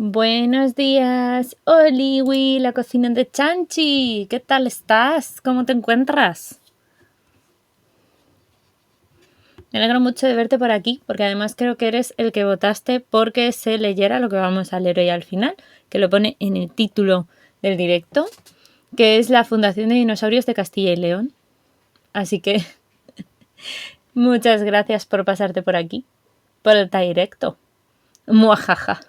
Buenos días, Oliwi, la cocina de Chanchi. ¿Qué tal estás? ¿Cómo te encuentras? Me alegro mucho de verte por aquí, porque además creo que eres el que votaste porque se leyera lo que vamos a leer hoy al final, que lo pone en el título del directo, que es la Fundación de Dinosaurios de Castilla y León. Así que muchas gracias por pasarte por aquí, por el directo. Muajaja.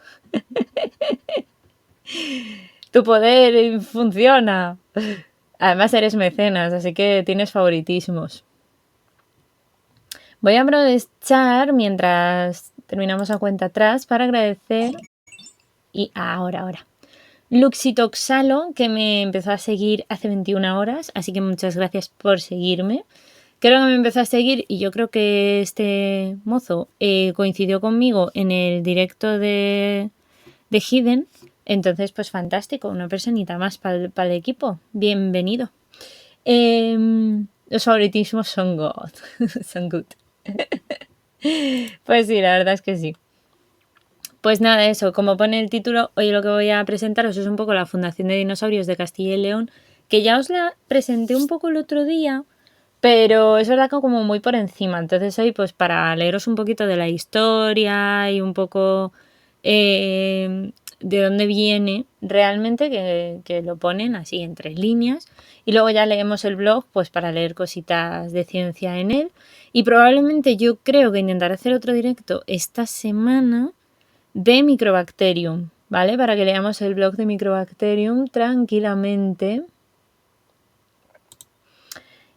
Tu poder funciona. Además eres mecenas, así que tienes favoritismos. Voy a aprovechar mientras terminamos la cuenta atrás para agradecer. Y ahora. Luxitoxalo, que me empezó a seguir hace 21 horas, así que muchas gracias por seguirme. Creo que me empezó a seguir y yo creo que este mozo coincidió conmigo en el directo de Hidden. Entonces, pues fantástico, una personita más para el equipo. Bienvenido. Los favoritismos son God. Son good. Pues sí, la verdad es que sí. Pues nada, eso, como pone el título, hoy lo que voy a presentaros es un poco la Fundación de Dinosaurios de Castilla y León, que ya os la presenté un poco el otro día, pero es verdad que como muy por encima. Entonces hoy, pues para leeros un poquito de la historia y un poco de dónde viene realmente, que lo ponen así en 3 líneas. Y luego ya leemos el blog, pues para leer cositas de ciencia en él. Y probablemente yo creo que intentaré hacer otro directo esta semana de Microbacterium, ¿vale? Para que leamos el blog de Microbacterium tranquilamente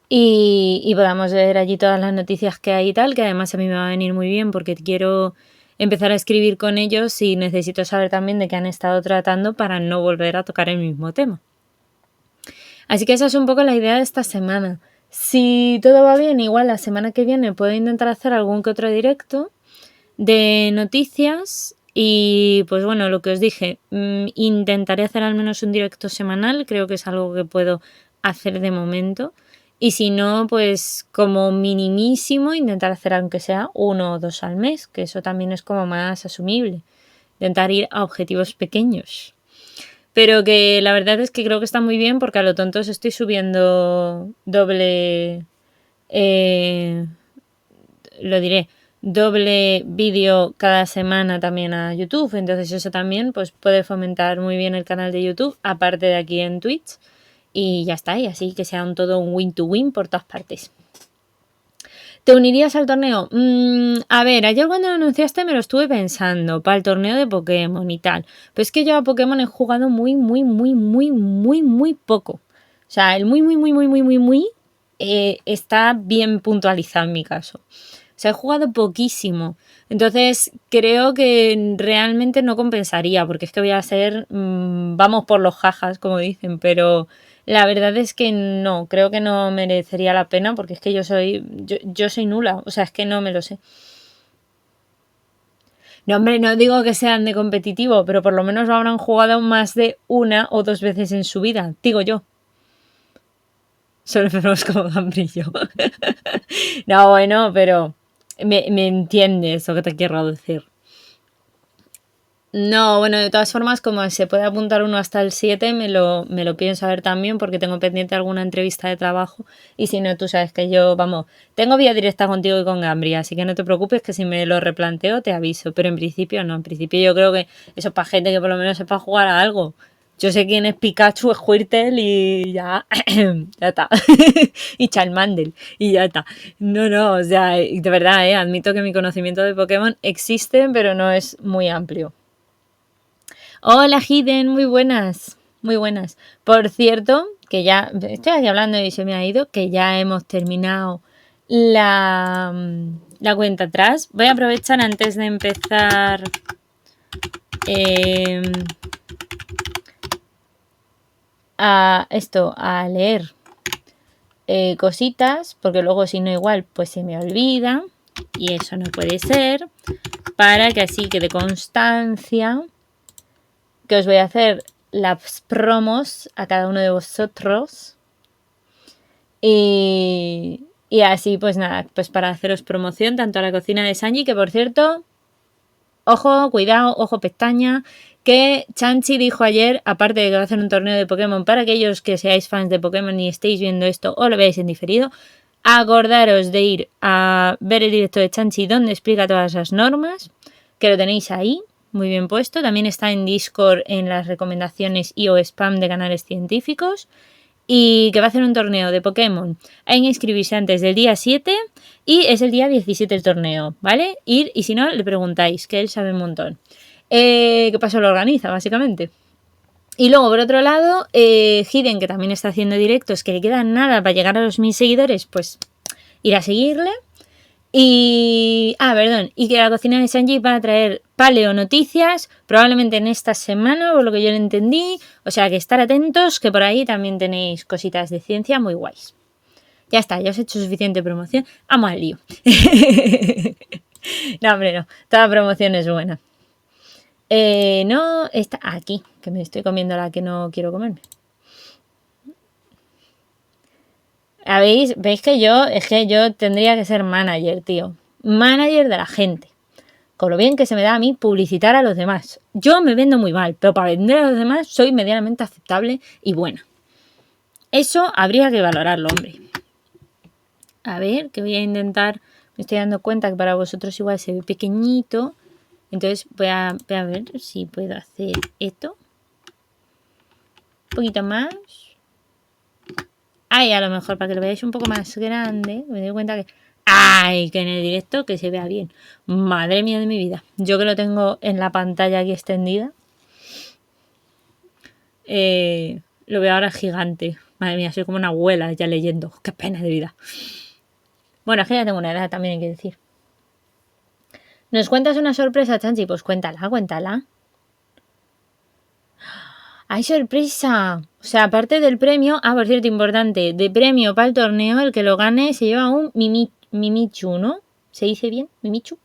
y podamos ver allí todas las noticias que hay y tal, que además a mí me va a venir muy bien porque quiero empezar a escribir con ellos y necesito saber también de qué han estado tratando para no volver a tocar el mismo tema. Así que esa es un poco la idea de esta semana. Si todo va bien, igual la semana que viene puedo intentar hacer algún que otro directo de noticias y pues bueno, lo que os dije, intentaré hacer al menos un directo semanal, creo que es algo que puedo hacer de momento. Y si no, pues como minimísimo intentar hacer aunque sea 1 o 2 al mes, que eso también es como más asumible. Intentar ir a objetivos pequeños. Pero que la verdad es que creo que está muy bien porque a lo tonto os estoy subiendo doble vídeo cada semana también a YouTube. Entonces eso también pues puede fomentar muy bien el canal de YouTube, aparte de aquí en Twitch. Y ya está, y así que sea todo un win-to-win por todas partes. ¿Te unirías al torneo? A ver, ayer cuando lo anunciaste me lo estuve pensando para el torneo de Pokémon y tal. Pero es que yo a Pokémon he jugado muy poco. O sea, el muy está bien puntualizado en mi caso. O sea, he jugado poquísimo. Entonces creo que realmente no compensaría, porque es que voy a ser, vamos por los jajas, como dicen, pero la verdad es que no, creo que no merecería la pena, porque es que yo soy nula, o sea, es que no me lo sé. No, hombre, no digo que sean de competitivo, pero por lo menos lo habrán jugado más de 1 o 2 veces en su vida, digo yo. Solo enfermos como Gambrillo. No, bueno, pero me entiendes lo que te quiero decir. No, bueno, de todas formas, como se puede apuntar uno hasta el 7, me lo pienso ver también porque tengo pendiente alguna entrevista de trabajo y si no, tú sabes que yo, vamos, tengo vía directa contigo y con Gambria, así que no te preocupes que si me lo replanteo te aviso, pero en principio no, en principio yo creo que eso es para gente que por lo menos sepa jugar a algo. Yo sé quién es Pikachu, Squirtle y ya, ya está. Y Charmander y ya está. No, o sea, de verdad, admito que mi conocimiento de Pokémon existe, pero no es muy amplio. Hola, Hiden, muy buenas, muy buenas. Por cierto, que ya estoy aquí hablando y se me ha ido, que ya hemos terminado la cuenta atrás. Voy a aprovechar antes de empezar a leer cositas, porque luego si no igual pues se me olvida y eso no puede ser, para que así quede constancia que os voy a hacer las promos a cada uno de vosotros y así pues nada, pues para haceros promoción tanto a la cocina de Sanji, que por cierto, ojo, cuidado, ojo pestaña, que Chanchi dijo ayer, aparte de que va a hacer un torneo de Pokémon para aquellos que seáis fans de Pokémon y estéis viendo esto o lo veáis en diferido, acordaros de ir a ver el directo de Chanchi donde explica todas las normas, que lo tenéis ahí, muy bien puesto. También está en Discord en las recomendaciones y o spam de canales científicos. Y que va a hacer un torneo de Pokémon. Hay que inscribirse antes del día 7 y es el día 17 el torneo, ¿vale? Ir y si no, le preguntáis, que él sabe un montón. ¿Qué paso lo organiza, básicamente? Y luego, por otro lado, Hiden, que también está haciendo directos, que le queda nada para llegar a los 1000 seguidores, pues ir a seguirle. Y que la cocina de Sanji va a traer paleo noticias, probablemente en esta semana, por lo que yo le entendí. O sea, que estar atentos, que por ahí también tenéis cositas de ciencia muy guays. Ya está, ya os he hecho suficiente promoción. Vamos al lío. No, hombre, no. Toda promoción es buena. No, está aquí, que me estoy comiendo la que no quiero comerme. ¿Veis que yo tendría que ser manager, tío? Manager de la gente. Con lo bien que se me da a mí publicitar a los demás. Yo me vendo muy mal, pero para vender a los demás soy medianamente aceptable y buena. Eso habría que valorarlo, hombre. A ver, que voy a intentar... Me estoy dando cuenta que para vosotros igual se ve pequeñito. Entonces voy a ver si puedo hacer esto. Un poquito más. Ay, a lo mejor para que lo veáis un poco más grande. Me doy cuenta que... ¡Ay! Que en el directo que se vea bien. Madre mía de mi vida. Yo que lo tengo en la pantalla aquí extendida. Lo veo ahora gigante. Madre mía, soy como una abuela ya leyendo. ¡Qué pena de vida! Bueno, es que ya tengo una edad también, hay que decir. ¿Nos cuentas una sorpresa, Chanchi? Pues cuéntala. ¡Ay, sorpresa! O sea, aparte del premio... Ah, por cierto, importante. De premio para el torneo, el que lo gane se lleva un Mimichu, ¿no? ¿Se dice bien? ¿Mimichu?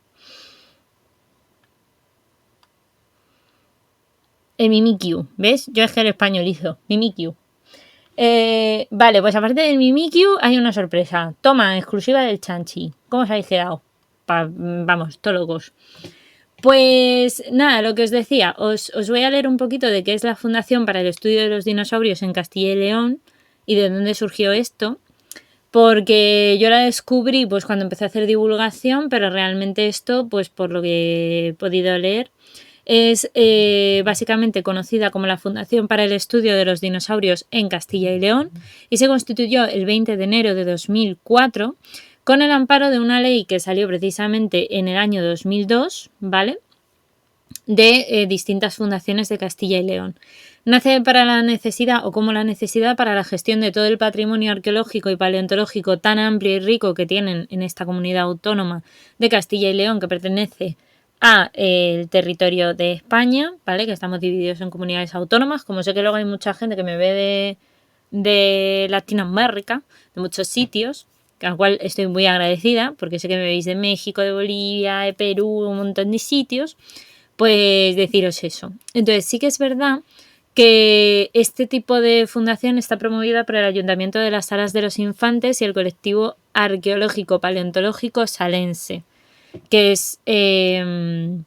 El Mimikyu, ¿ves? Yo es que el españolizo. Mimikyu. Vale, pues aparte del Mimikyu hay una sorpresa. Toma, exclusiva del Chanchi. ¿Cómo os habéis quedado? Vamos, todos locos. Pues nada, lo que os decía, os voy a leer un poquito de qué es la Fundación para el Estudio de los Dinosaurios en Castilla y León y de dónde surgió esto. Porque yo la descubrí pues cuando empecé a hacer divulgación, pero realmente esto, pues por lo que he podido leer, es básicamente conocida como la Fundación para el Estudio de los Dinosaurios en Castilla y León y se constituyó el 20 de enero de 2004 con el amparo de una ley que salió precisamente en el año 2002, ¿vale? De distintas fundaciones de Castilla y León. Nace para la necesidad o como la necesidad para la gestión de todo el patrimonio arqueológico y paleontológico tan amplio y rico que tienen en esta comunidad autónoma de Castilla y León que pertenece a el territorio de España, ¿vale? Que estamos divididos en comunidades autónomas. Como sé que luego hay mucha gente que me ve de Latinoamérica, de muchos sitios, al cual estoy muy agradecida, porque sé que me veis de México, de Bolivia, de Perú, un montón de sitios, pues deciros eso. Entonces sí que es verdad que este tipo de fundación está promovida por el Ayuntamiento de las Salas de los Infantes y el colectivo arqueológico paleontológico salense, que es de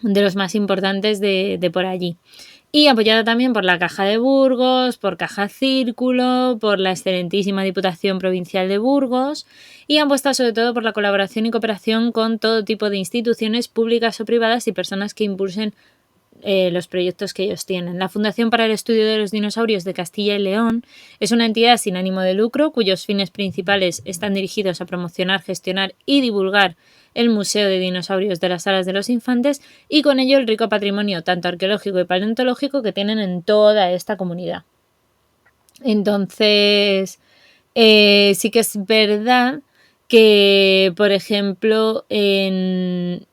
los más importantes de por allí. Y apoyada también por la Caja de Burgos, por Caja Círculo, por la excelentísima Diputación Provincial de Burgos y apuesta sobre todo por la colaboración y cooperación con todo tipo de instituciones públicas o privadas y personas que impulsen los proyectos que ellos tienen. La Fundación para el Estudio de los Dinosaurios de Castilla y León es una entidad sin ánimo de lucro cuyos fines principales están dirigidos a promocionar, gestionar y divulgar el Museo de Dinosaurios de las Salas de los Infantes y con ello el rico patrimonio tanto arqueológico y paleontológico que tienen en toda esta comunidad. Entonces, sí que es verdad que, por ejemplo, en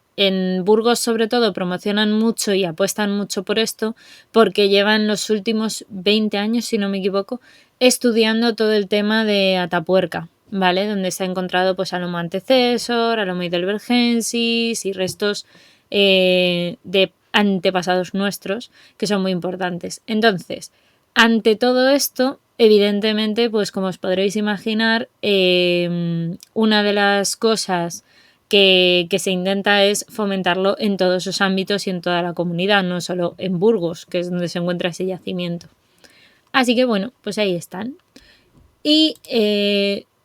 Burgos sobre todo promocionan mucho y apuestan mucho por esto porque llevan los últimos 20 años, si no me equivoco, estudiando todo el tema de Atapuerca, ¿vale? Donde se ha encontrado pues Alomo antecesor, Alomo heidelbergensis y restos de antepasados nuestros que son muy importantes. Entonces, ante todo esto, evidentemente, pues como os podréis imaginar, una de las cosas que se intenta es fomentarlo en todos esos ámbitos y en toda la comunidad, no solo en Burgos, que es donde se encuentra ese yacimiento. Así que bueno, pues ahí están. Y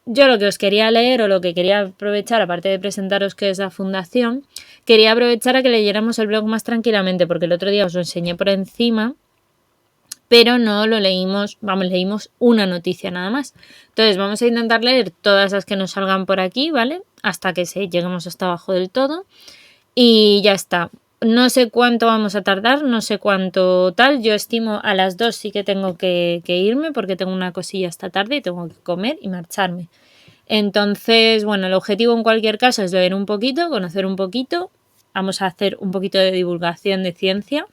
yo lo que os quería leer, o lo que quería aprovechar, aparte de presentaros qué es la fundación, quería aprovechar a que leyéramos el blog más tranquilamente, porque el otro día os lo enseñé por encima, pero no lo leímos, leímos una noticia nada más. Entonces vamos a intentar leer todas las que nos salgan por aquí, ¿vale? Hasta que lleguemos hasta abajo del todo. Y ya está. No sé cuánto vamos a tardar, no sé cuánto tal. Yo estimo a las 2 sí que tengo que irme porque tengo una cosilla esta tarde y tengo que comer y marcharme. Entonces, bueno, el objetivo en cualquier caso es leer un poquito, conocer un poquito. Vamos a hacer un poquito de divulgación de ciencia.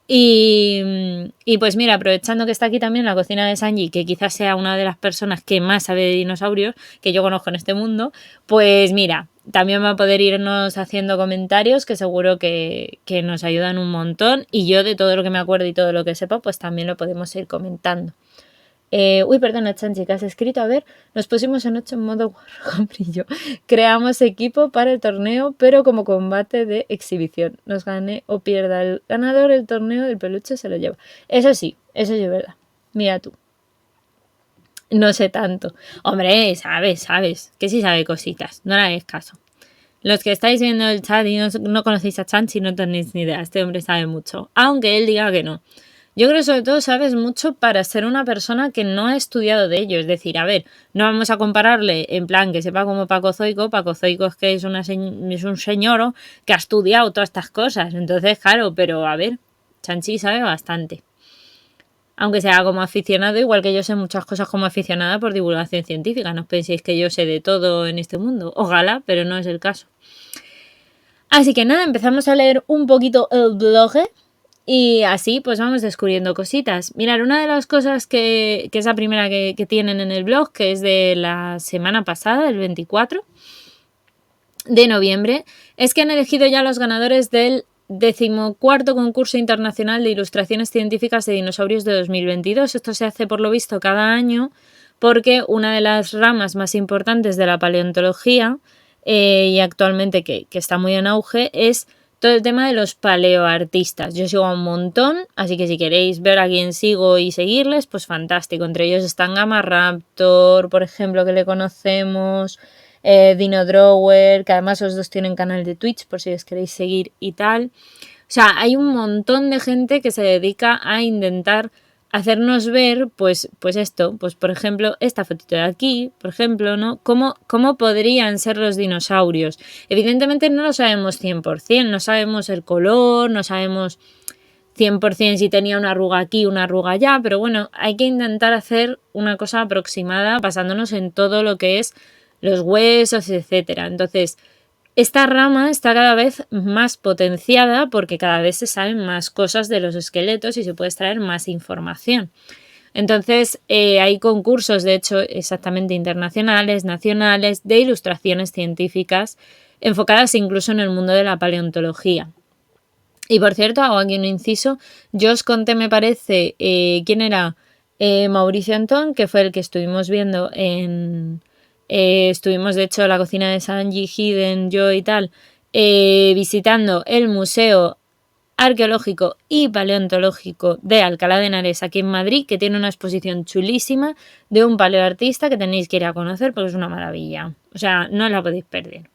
Y pues mira, aprovechando que está aquí también la cocina de Sanji, que quizás sea una de las personas que más sabe de dinosaurios que yo conozco en este mundo, pues mira, también va a poder irnos haciendo comentarios que seguro que nos ayudan un montón, y yo de todo lo que me acuerdo y todo lo que sepa, pues también lo podemos ir comentando. Perdona, Chanchi, que has escrito. A ver, nos pusimos anoche en modo con brillo. Creamos equipo para el torneo, pero como combate de exhibición. Nos gane o pierda el ganador, el torneo del peluche se lo lleva. Eso sí, es verdad. Mira tú. No sé tanto. Hombre, sabes, que sí sabe cositas. No le hagáis caso. Los que estáis viendo el chat y no conocéis a Chanchi no tenéis ni idea. Este hombre sabe mucho. Aunque él diga que no. Yo creo que sobre todo sabes mucho para ser una persona que no ha estudiado de ello. Es decir, a ver, no vamos a compararle en plan que sepa como Paco Zoico. Paco Zoico es que es un señor que ha estudiado todas estas cosas. Entonces, claro, pero a ver, Chanchi sabe bastante. Aunque sea como aficionado, igual que yo sé muchas cosas como aficionada por divulgación científica. No os penséis que yo sé de todo en este mundo. Ojalá, pero no es el caso. Así que nada, empezamos a leer un poquito el blog. Y así pues vamos descubriendo cositas. Mirad, una de las cosas que es la primera que tienen en el blog, que es de la semana pasada, el 24 de noviembre, es que han elegido ya los ganadores del 14º concurso internacional de ilustraciones científicas de dinosaurios de 2022. Esto se hace por lo visto cada año porque una de las ramas más importantes de la paleontología y actualmente que está muy en auge es todo el tema de los paleoartistas. Yo sigo a un montón, así que si queréis ver a quién sigo y seguirles, pues fantástico. Entre ellos están Gamma Raptor, por ejemplo, que le conocemos, Dino Drawer, que además los dos tienen canal de Twitch, por si os queréis seguir y tal. O sea, hay un montón de gente que se dedica a intentar hacernos ver, pues esto, pues por ejemplo, esta fotito de aquí, por ejemplo, ¿no? ¿Cómo podrían ser los dinosaurios? Evidentemente no lo sabemos 100%, no sabemos el color, no sabemos 100% si tenía una arruga aquí, una arruga allá, pero bueno, hay que intentar hacer una cosa aproximada basándonos en todo lo que es los huesos, etcétera. Entonces, esta rama está cada vez más potenciada porque cada vez se saben más cosas de los esqueletos y se puede extraer más información. Entonces, hay concursos, de hecho, exactamente internacionales, nacionales, de ilustraciones científicas enfocadas incluso en el mundo de la paleontología. Y por cierto, hago aquí un inciso, yo os conté, me parece, quién era Mauricio Antón, que fue el que estuvimos viendo en... estuvimos, de hecho, en la cocina de Sanji, Hiden, yo y tal, visitando el Museo Arqueológico y Paleontológico de Alcalá de Henares, aquí en Madrid, que tiene una exposición chulísima de un paleoartista que tenéis que ir a conocer porque es una maravilla. O sea, no la podéis perder.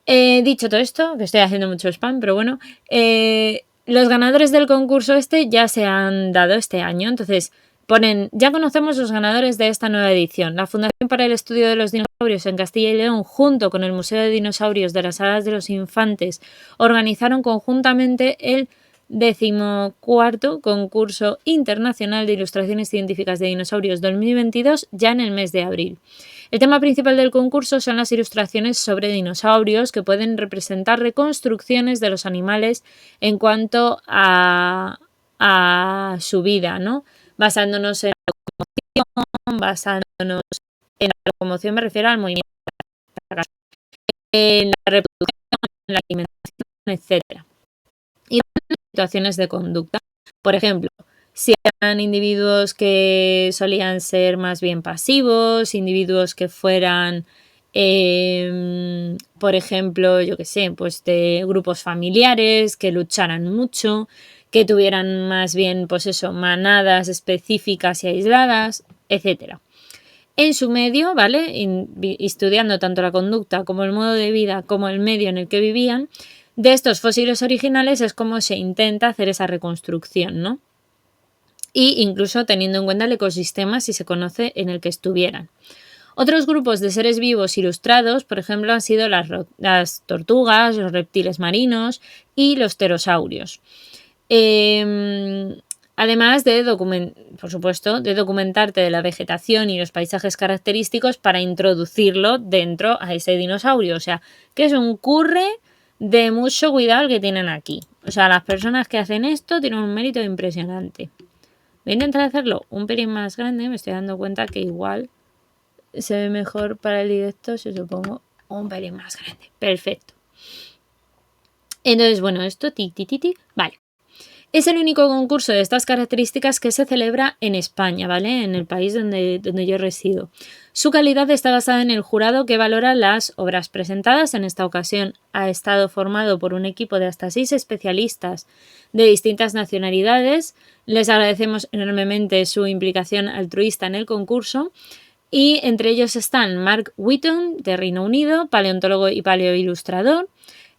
Dicho todo esto, que estoy haciendo mucho spam, pero bueno, los ganadores del concurso este ya se han dado este año, entonces ponen, ya conocemos los ganadores de esta nueva edición. La Fundación para el Estudio de los Dinosaurios en Castilla y León, junto con el Museo de Dinosaurios de las Salas de los Infantes, organizaron conjuntamente el 14º concurso internacional de ilustraciones científicas de dinosaurios 2022 ya en el mes de abril. El tema principal del concurso son las ilustraciones sobre dinosaurios que pueden representar reconstrucciones de los animales en cuanto a su vida, ¿no? Basándonos en la locomoción, basándonos en la locomoción, me refiero al movimiento, en la reproducción, en la alimentación, etc. Y situaciones de conducta. Por ejemplo, si eran individuos que solían ser más bien pasivos, individuos que fueran por ejemplo, yo qué sé, pues de grupos familiares que lucharan mucho, que tuvieran más bien, pues eso, manadas específicas y aisladas, etcétera. En su medio, ¿vale? Estudiando tanto la conducta como el modo de vida como el medio en el que vivían, de estos fósiles originales es como se intenta hacer esa reconstrucción, ¿no? Y incluso teniendo en cuenta el ecosistema si se conoce en el que estuvieran. Otros grupos de seres vivos ilustrados, por ejemplo, han sido las tortugas, los reptiles marinos y los pterosaurios. Además de, por supuesto, de documentarte de la vegetación y los paisajes característicos para introducirlo dentro a ese dinosaurio. O sea, que es un curre de mucho cuidado el que tienen aquí. O sea, las personas que hacen esto tienen un mérito impresionante. Voy a intentar hacerlo un pelín más grande. Me estoy dando cuenta que igual se ve mejor para el directo si lo pongo un pelín más grande. Perfecto. Entonces, bueno, esto, vale. Es el único concurso de estas características que se celebra en España, ¿vale? En el país donde yo resido. Su calidad está basada en el jurado que valora las obras presentadas. En esta ocasión ha estado formado por un equipo de hasta 6 especialistas de distintas nacionalidades. Les agradecemos enormemente su implicación altruista en el concurso. Y entre ellos están Mark Whitton, de Reino Unido, paleontólogo y paleoilustrador,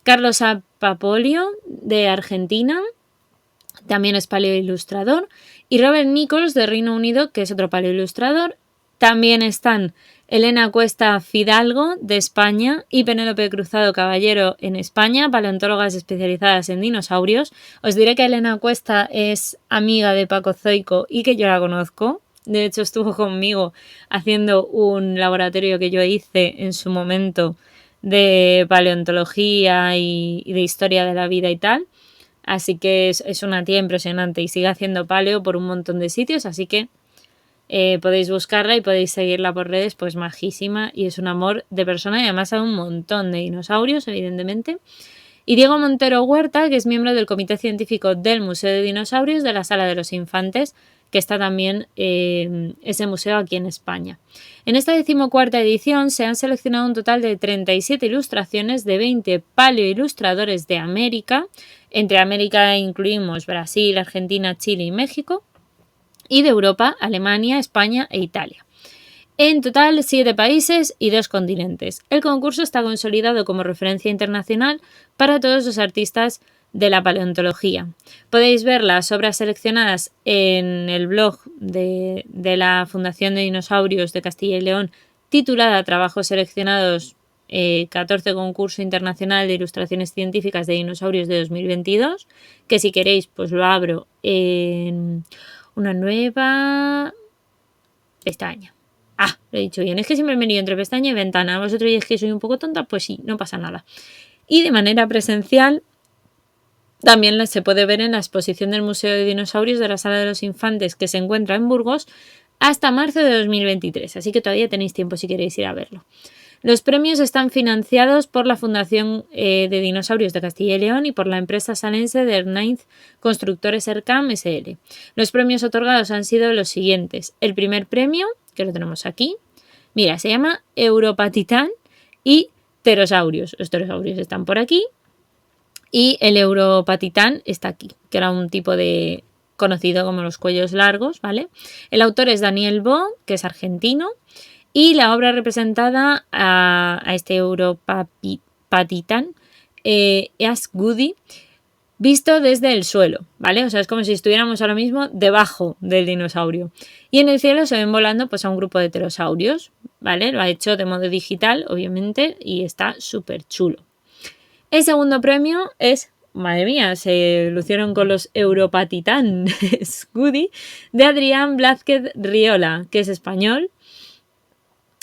Carlos Apapolio, de Argentina, también es paleoilustrador, y Robert Nichols, de Reino Unido, que es otro paleoilustrador. También están Elena Cuesta Fidalgo, de España, y Penélope Cruzado Caballero, en España, paleontólogas especializadas en dinosaurios. Os diré que Elena Cuesta es amiga de Paco Zoico y que yo la conozco. De hecho, estuvo conmigo haciendo un laboratorio que yo hice en su momento de paleontología y de historia de la vida y tal. Así que es una tía impresionante y sigue haciendo paleo por un montón de sitios, así que podéis buscarla y podéis seguirla por redes, pues majísima y es un amor de persona y además sabe un montón de dinosaurios, evidentemente. Y Diego Montero Huerta, que es miembro del Comité Científico del Museo de Dinosaurios de la Sala de los Infantes, que está también ese museo aquí en España. En esta 14ª edición se han seleccionado un total de 37 ilustraciones de 20 paleoilustradores de América. Entre América incluimos Brasil, Argentina, Chile y México. Y de Europa, Alemania, España e Italia. En total, 7 países y 2 continentes. El concurso está consolidado como referencia internacional para todos los artistas de la paleontología. Podéis ver las obras seleccionadas en el blog de la Fundación de Dinosaurios de Castilla y León, titulada Trabajos seleccionados 14 concurso internacional de ilustraciones científicas de dinosaurios de 2022, que si queréis pues lo abro en una nueva pestaña. Ah, lo he dicho bien, es que siempre me lío entre pestaña y ventana. Vosotros es que soy un poco tonta, pues sí, no pasa nada. Y de manera presencial también se puede ver en la exposición del Museo de Dinosaurios de la Sala de los Infantes, que se encuentra en Burgos, hasta marzo de 2023. Así que todavía tenéis tiempo si queréis ir a verlo. Los premios están financiados por la Fundación de Dinosaurios de Castilla y León y por la empresa salense de Hernainz Constructores Ercam SL. Los premios otorgados han sido los siguientes. El primer premio, que lo tenemos aquí, mira, se llama Europatitán y Pterosaurios. Los pterosaurios están por aquí y el Europatitán está aquí, que era un tipo de conocido como los cuellos largos, ¿vale? El autor es Daniel Bo, que es argentino. Y la obra representada a este Europatitán es Goody, visto desde el suelo, ¿vale? O sea, es como si estuviéramos ahora mismo debajo del dinosaurio. Y en el cielo se ven volando pues a un grupo de pterosaurios, ¿vale? Lo ha hecho de modo digital, obviamente, y está súper chulo. El segundo premio es, madre mía, se lucieron con los Europatitán Goody, de Adrián Blázquez Riola, que es español.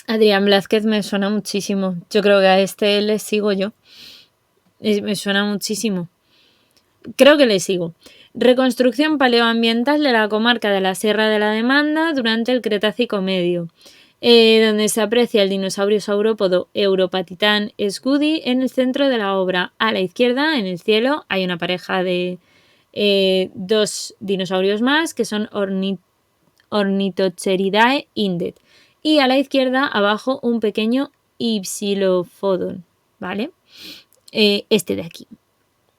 Adrián Blázquez me suena muchísimo. Yo creo que a este le sigo yo. Me suena muchísimo. Creo que le sigo. Reconstrucción paleoambiental de la comarca de la Sierra de la Demanda durante el Cretácico Medio, donde se aprecia el dinosaurio saurópodo Europatitán Scuti en el centro de la obra. A la izquierda, en el cielo, hay una pareja de 2 dinosaurios más que son Ornithocheridae indet. Y a la izquierda, abajo, un pequeño Ipsilophodon, ¿vale? Este de aquí.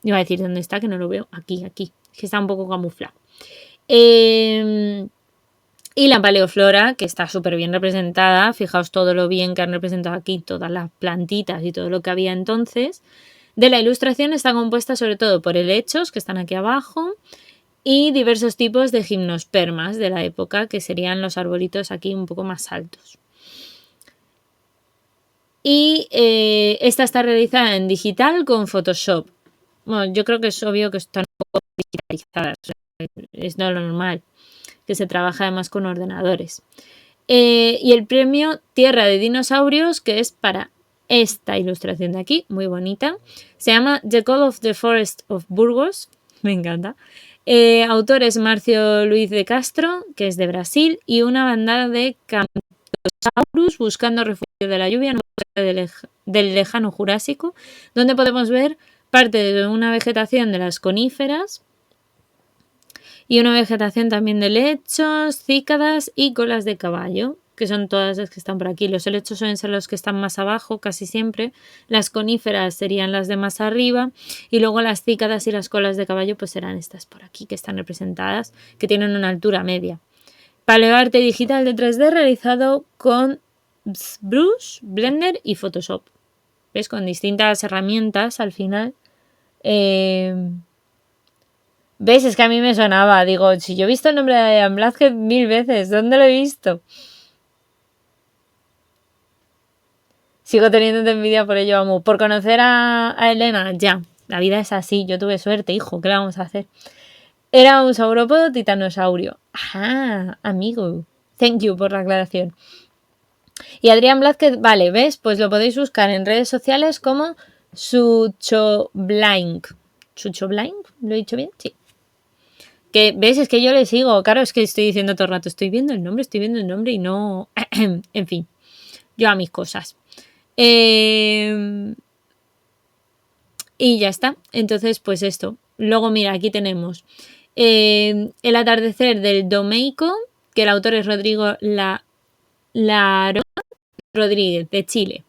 Iba a decir dónde está, que no lo veo. Aquí, que está un poco camuflado. Y la paleoflora, que está súper bien representada. Fijaos todo lo bien que han representado aquí, todas las plantitas y todo lo que había entonces. De la ilustración está compuesta sobre todo por helechos, que están aquí abajo, y diversos tipos de gimnospermas de la época, que serían los arbolitos aquí un poco más altos. Y esta está realizada en digital con Photoshop. Bueno, yo creo que es obvio que están un poco digitalizadas. Es lo normal, que se trabaja además con ordenadores. Y el premio Tierra de Dinosaurios, que es para esta ilustración de aquí, muy bonita. Se llama The Call of the Forest of Burgos. Me encanta. Autor es Marcio Luis de Castro, que es de Brasil, y una bandada de Camptosaurus buscando refugio de la lluvia en del lejano Jurásico, donde podemos ver parte de una vegetación de las coníferas y una vegetación también de helechos, cícadas y colas de caballo, que son todas las que están por aquí. Los helechos suelen ser los que están más abajo casi siempre, las coníferas serían las de más arriba y luego las cícadas y las colas de caballo pues serán estas por aquí que están representadas, que tienen una altura media. Paleoarte digital de 3D realizado con Brush, Blender y Photoshop. ¿Ves? Con distintas herramientas al final. ¿Ves? Es que a mí me sonaba. Digo, si yo he visto el nombre de Ian Blázquez 1000 veces, ¿dónde lo he visto? Sigo teniendo envidia por ello, amo. Por conocer a Elena, ya. La vida es así. Yo tuve suerte, hijo. ¿Qué le vamos a hacer? Era un saurópodo titanosaurio. Ajá, amigo. Thank you por la aclaración. Y Adrián Blázquez, vale, ¿ves? Pues lo podéis buscar en redes sociales como Suchoblank. ¿Suchoblank? ¿Lo he dicho bien? Sí. Que, ¿ves? Es que yo le sigo. Claro, es que estoy diciendo todo el rato, estoy viendo el nombre y no... en fin, yo a mis cosas. Y ya está. Entonces, pues esto. Luego, mira, aquí tenemos el atardecer del Domeico, que el autor es Rodrigo Larón Rodríguez, de Chile.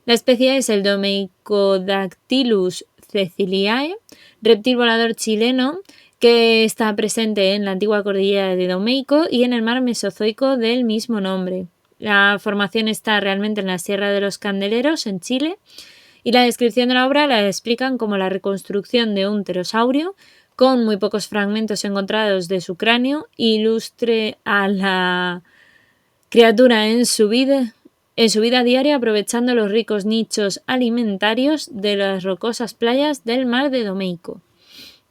La especie es el Domeicodactylus ceciliae, reptil volador chileno que está presente en la antigua cordillera de Domeico y en el mar mesozoico del mismo nombre. La formación está realmente en la Sierra de los Candeleros, en Chile, y la descripción de la obra la explican como la reconstrucción de un pterosaurio con muy pocos fragmentos encontrados de su cráneo, ilustre a la criatura en su vida diaria aprovechando los ricos nichos alimentarios de las rocosas playas del mar de Domeico.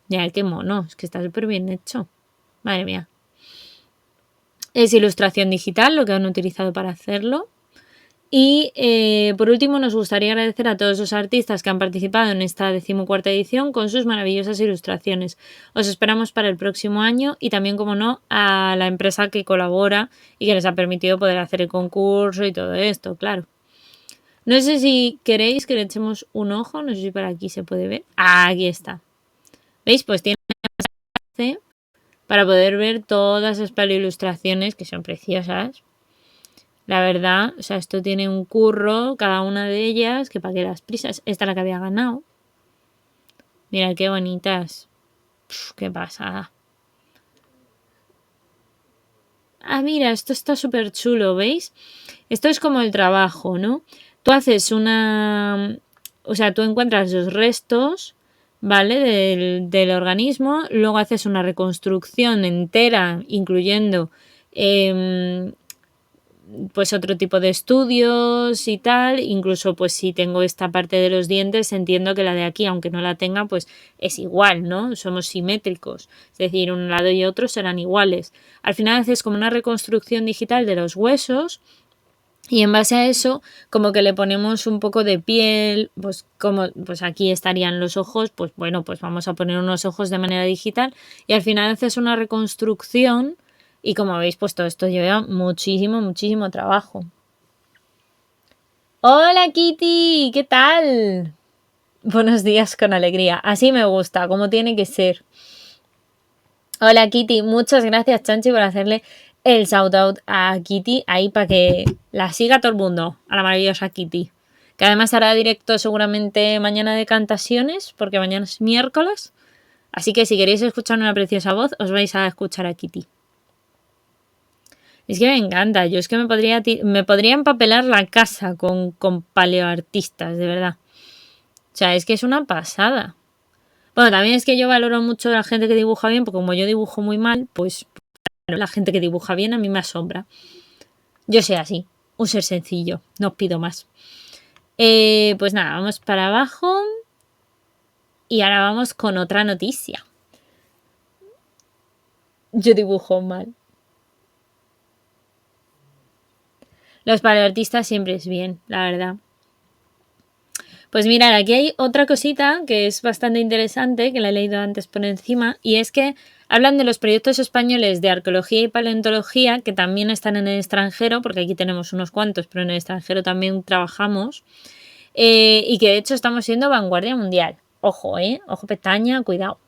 Ya, qué mono, es que está súper bien hecho. Madre mía. Es ilustración digital lo que han utilizado para hacerlo. Y por último nos gustaría agradecer a todos los artistas que han participado en esta 14ª edición con sus maravillosas ilustraciones. Os esperamos para el próximo año y también, como no, a la empresa que colabora y que les ha permitido poder hacer el concurso y todo esto, claro. No sé si queréis que le echemos un ojo, no sé si por aquí se puede ver. Aquí está. ¿Veis? Pues tiene para poder ver todas las paleoilustraciones que son preciosas. La verdad, o sea, esto tiene un curro, cada una de ellas, que para que las prisas. Esta es la que había ganado. Mira qué bonitas. Qué pasada. Ah, mira, esto está súper chulo, ¿veis? Esto es como el trabajo, ¿no? Tú haces una... O sea, tú encuentras los restos, ¿vale? Del organismo, luego haces una reconstrucción entera, incluyendo... pues otro tipo de estudios y tal, incluso pues si tengo esta parte de los dientes entiendo que la de aquí, aunque no la tenga, pues es igual, ¿no? Somos simétricos, es decir, un lado y otro serán iguales. Al final haces como una reconstrucción digital de los huesos y en base a eso como que le ponemos un poco de piel, pues como pues aquí estarían los ojos, pues bueno, pues vamos a poner unos ojos de manera digital y al final haces una reconstrucción. Y como veis, pues todo esto lleva muchísimo trabajo. ¡Hola, Kitty! ¿Qué tal? Buenos días con alegría. Así me gusta, como tiene que ser. Hola, Kitty. Muchas gracias, Chanchi, por hacerle el shout out a Kitty ahí para que la siga todo el mundo, a la maravillosa Kitty. que además hará directo seguramente mañana de Cantasiones, porque mañana es miércoles. Así que si queréis escuchar una preciosa voz, os vais a escuchar a Kitty. Es que me encanta, yo es que me podría empapelar la casa con paleoartistas, de verdad. O sea, es que es una pasada. Bueno, también es que yo valoro mucho a la gente que dibuja bien, porque como yo dibujo muy mal, pues claro, la gente que dibuja bien a mí me asombra. Yo soy así, un ser sencillo, no os pido más. Pues nada, vamos para abajo. Y ahora vamos con otra noticia. Yo dibujo mal. Los paleoartistas siempre es bien, la verdad. Pues mirad, aquí hay otra cosita que es bastante interesante, que la he leído antes por encima, y es que hablan de los proyectos españoles de arqueología y paleontología que también están en el extranjero, porque aquí tenemos unos cuantos, pero en el extranjero también trabajamos, y que de hecho estamos siendo vanguardia mundial. Ojo, ojo pestaña, cuidado.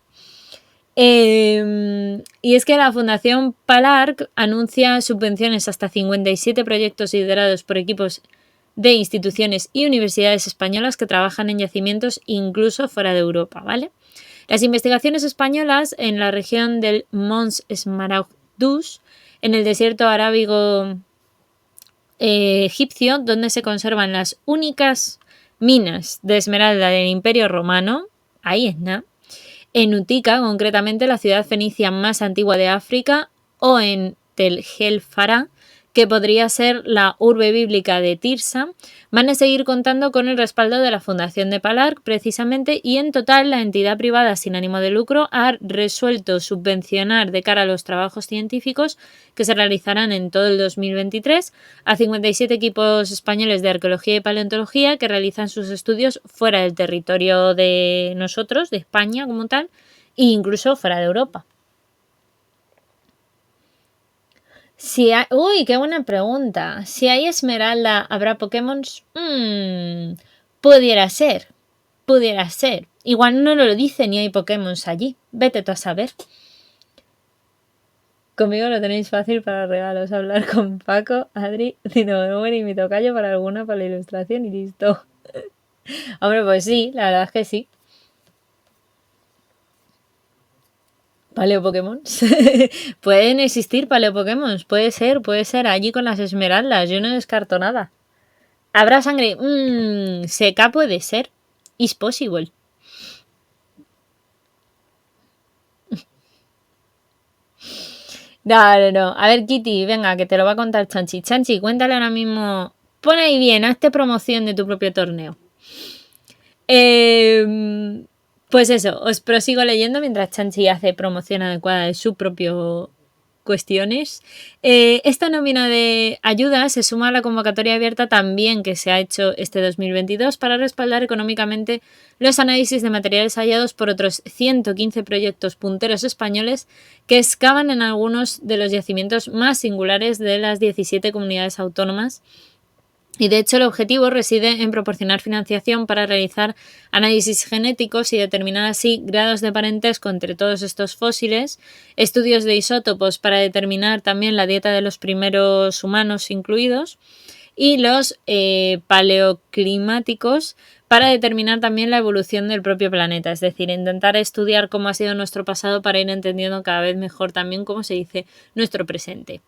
Y es que la Fundación PALARC anuncia subvenciones hasta 57 proyectos liderados por equipos de instituciones y universidades españolas que trabajan en yacimientos incluso fuera de Europa, ¿vale? Las investigaciones españolas en la región del Mons Esmeraldas, en el desierto arábigo egipcio, donde se conservan las únicas minas de esmeralda del Imperio Romano, ahí es nada, en Utica, concretamente la ciudad fenicia más antigua de África, o en Tel El Farah, que podría ser la urbe bíblica de Tirsa, van a seguir contando con el respaldo de la Fundación de PALARC precisamente, y en total la entidad privada sin ánimo de lucro ha resuelto subvencionar de cara a los trabajos científicos que se realizarán en todo el 2023 a 57 equipos españoles de arqueología y paleontología que realizan sus estudios fuera del territorio de nosotros, de España como tal, e incluso fuera de Europa. Uy, qué buena pregunta. Si hay esmeralda, ¿habrá Pokémon? Pudiera ser. Pudiera ser. Igual no lo dice ni hay Pokémon allí. Vete tú a saber. Conmigo lo tenéis fácil para regalos. Hablar con Paco, Adri, Dino y mi tocayo para alguna para la ilustración y listo. Hombre, pues sí, la verdad es que sí. Paleo Pokémon. Pueden existir paleo Pokémon. Puede ser allí con las esmeraldas. Yo no descarto nada. ¿Habrá sangre? Seca puede ser. Is possible. No. A ver, Kitty, venga, que te lo va a contar Chanchi. Chanchi, cuéntale ahora mismo. Pon ahí bien, hazte promoción de tu propio torneo. Pues eso, os prosigo leyendo mientras Chanchi hace promoción adecuada de su propio cuestiones. Esta nómina de ayuda se suma a la convocatoria abierta también que se ha hecho este 2022 para respaldar económicamente los análisis de materiales hallados por otros 115 proyectos punteros españoles que excavan en algunos de los yacimientos más singulares de las 17 comunidades autónomas. Y de hecho el objetivo reside en proporcionar financiación para realizar análisis genéticos y determinar así grados de parentesco entre todos estos fósiles, estudios de isótopos para determinar también la dieta de los primeros humanos incluidos, y los paleoclimáticos para determinar también la evolución del propio planeta, es decir, intentar estudiar cómo ha sido nuestro pasado para ir entendiendo cada vez mejor también cómo se dice nuestro presente.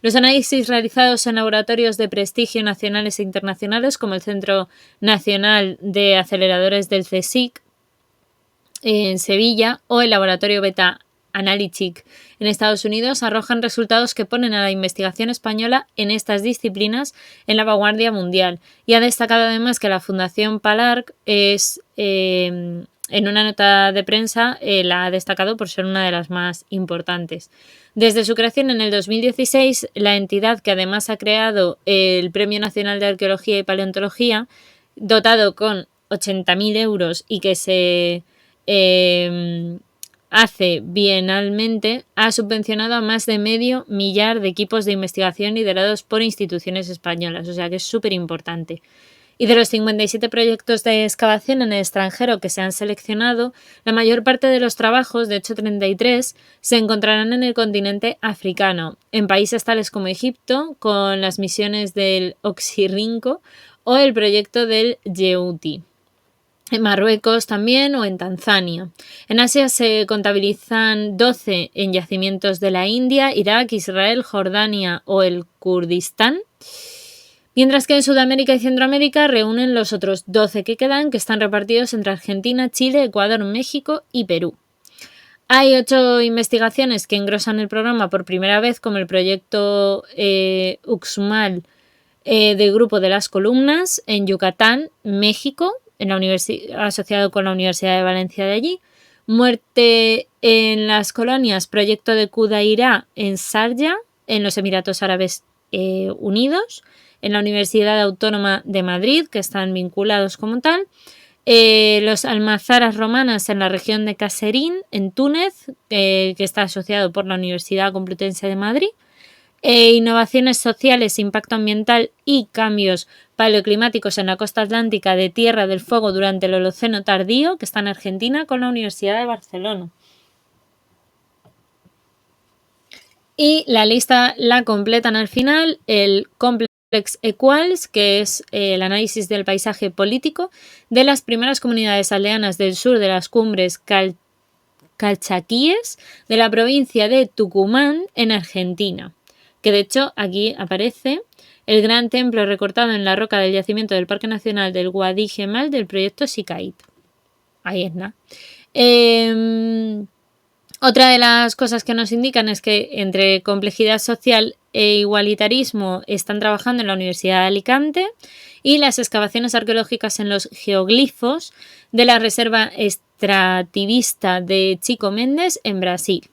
Los análisis realizados en laboratorios de prestigio nacionales e internacionales como el Centro Nacional de Aceleradores del CSIC en Sevilla o el Laboratorio Beta Analytic en Estados Unidos arrojan resultados que ponen a la investigación española en estas disciplinas en la vanguardia mundial. Y ha destacado además que la Fundación PALARC es, en una nota de prensa, la ha destacado por ser una de las más importantes. Desde su creación en el 2016, la entidad, que además ha creado el Premio Nacional de Arqueología y Paleontología, dotado con 80.000 euros y que se hace bienalmente, ha subvencionado a más de 500.000 de equipos de investigación liderados por instituciones españolas, o sea que es súper importante. Y de los 57 proyectos de excavación en el extranjero que se han seleccionado, la mayor parte de los trabajos, de hecho 33, se encontrarán en el continente africano, en países tales como Egipto, con las misiones del Oxirrinco, o el proyecto del Yeuti. En Marruecos también o en Tanzania. En Asia se contabilizan 12 en yacimientos de la India, Irak, Israel, Jordania o el Kurdistán. Mientras que en Sudamérica y Centroamérica reúnen los otros 12 que quedan, que están repartidos entre Argentina, Chile, Ecuador, México y Perú. Hay 8 investigaciones que engrosan el programa por primera vez, como el proyecto Uxmal del Grupo de las Columnas en Yucatán, México, asociado con la Universidad de Valencia de allí. Muerte en las colonias, proyecto de Kudaira en Sharjah, en los Emiratos Árabes Unidos, en la Universidad Autónoma de Madrid, que están vinculados como tal. Los almazaras romanas en la región de Caserín, en Túnez, que está asociado por la Universidad Complutense de Madrid. Innovaciones sociales, impacto ambiental y cambios paleoclimáticos en la costa atlántica de Tierra del Fuego durante el Holoceno tardío, que está en Argentina, con la Universidad de Barcelona. Y la lista la completan al final el Complex Equals, que es el análisis del paisaje político de las primeras comunidades aldeanas del sur de las cumbres calchaquíes de la provincia de Tucumán en Argentina. Que de hecho aquí aparece el gran templo recortado en la roca del yacimiento del Parque Nacional del Wadi Gemal del proyecto Sikait. Ahí es nada. Otra de las cosas que nos indican es que entre complejidad social e igualitarismo están trabajando en la Universidad de Alicante y las excavaciones arqueológicas en los geoglifos de la Reserva Extrativista de Chico Mendes en Brasil.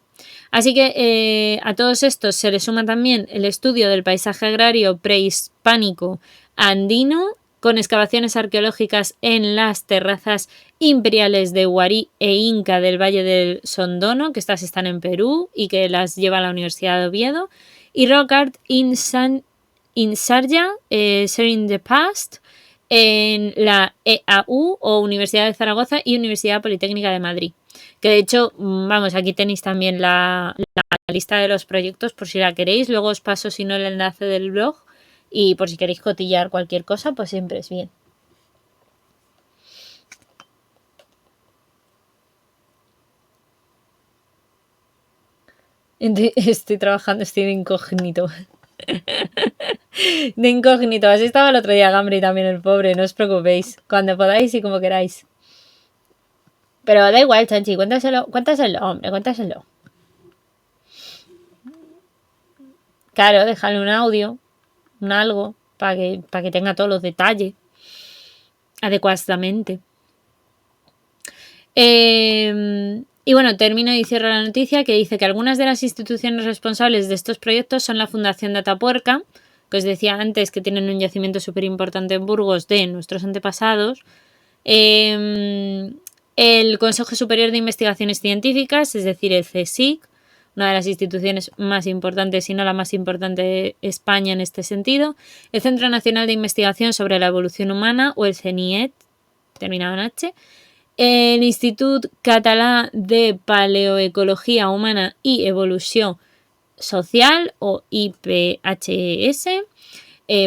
Así que a todos estos se le suma también el estudio del paisaje agrario prehispánico andino, con excavaciones arqueológicas en las terrazas imperiales de Huarí e Inca del Valle del Sondono, que estas están en Perú y que las lleva la Universidad de Oviedo, y Rock Art in Sharjah, Sharing the Past, en la EAU o Universidad de Zaragoza y Universidad Politécnica de Madrid. Que de hecho, vamos, aquí tenéis también la lista de los proyectos por si la queréis. Luego os paso, si no, el enlace del blog. Y por si queréis cotillar cualquier cosa, pues siempre es bien. Estoy trabajando, estoy de incógnito. De incógnito. Así estaba el otro día Gambri también, el pobre. No os preocupéis. Cuando podáis y como queráis. Pero da igual, Chanchi. Cuéntaselo, hombre. Cuéntaselo. Claro, déjale un audio. Un algo. Para que tenga todos los detalles. Adecuadamente. Y bueno, termino y cierro la noticia que dice que algunas de las instituciones responsables de estos proyectos son la Fundación de Atapuerca, que os decía antes que tienen un yacimiento súper importante en Burgos de nuestros antepasados, el Consejo Superior de Investigaciones Científicas, es decir, el CSIC, una de las instituciones más importantes, si no la más importante de España en este sentido, el Centro Nacional de Investigación sobre la Evolución Humana, o el CENIET, terminado en H, el Institut Català de Paleoecología Humana y Evolución Social, o IPHS,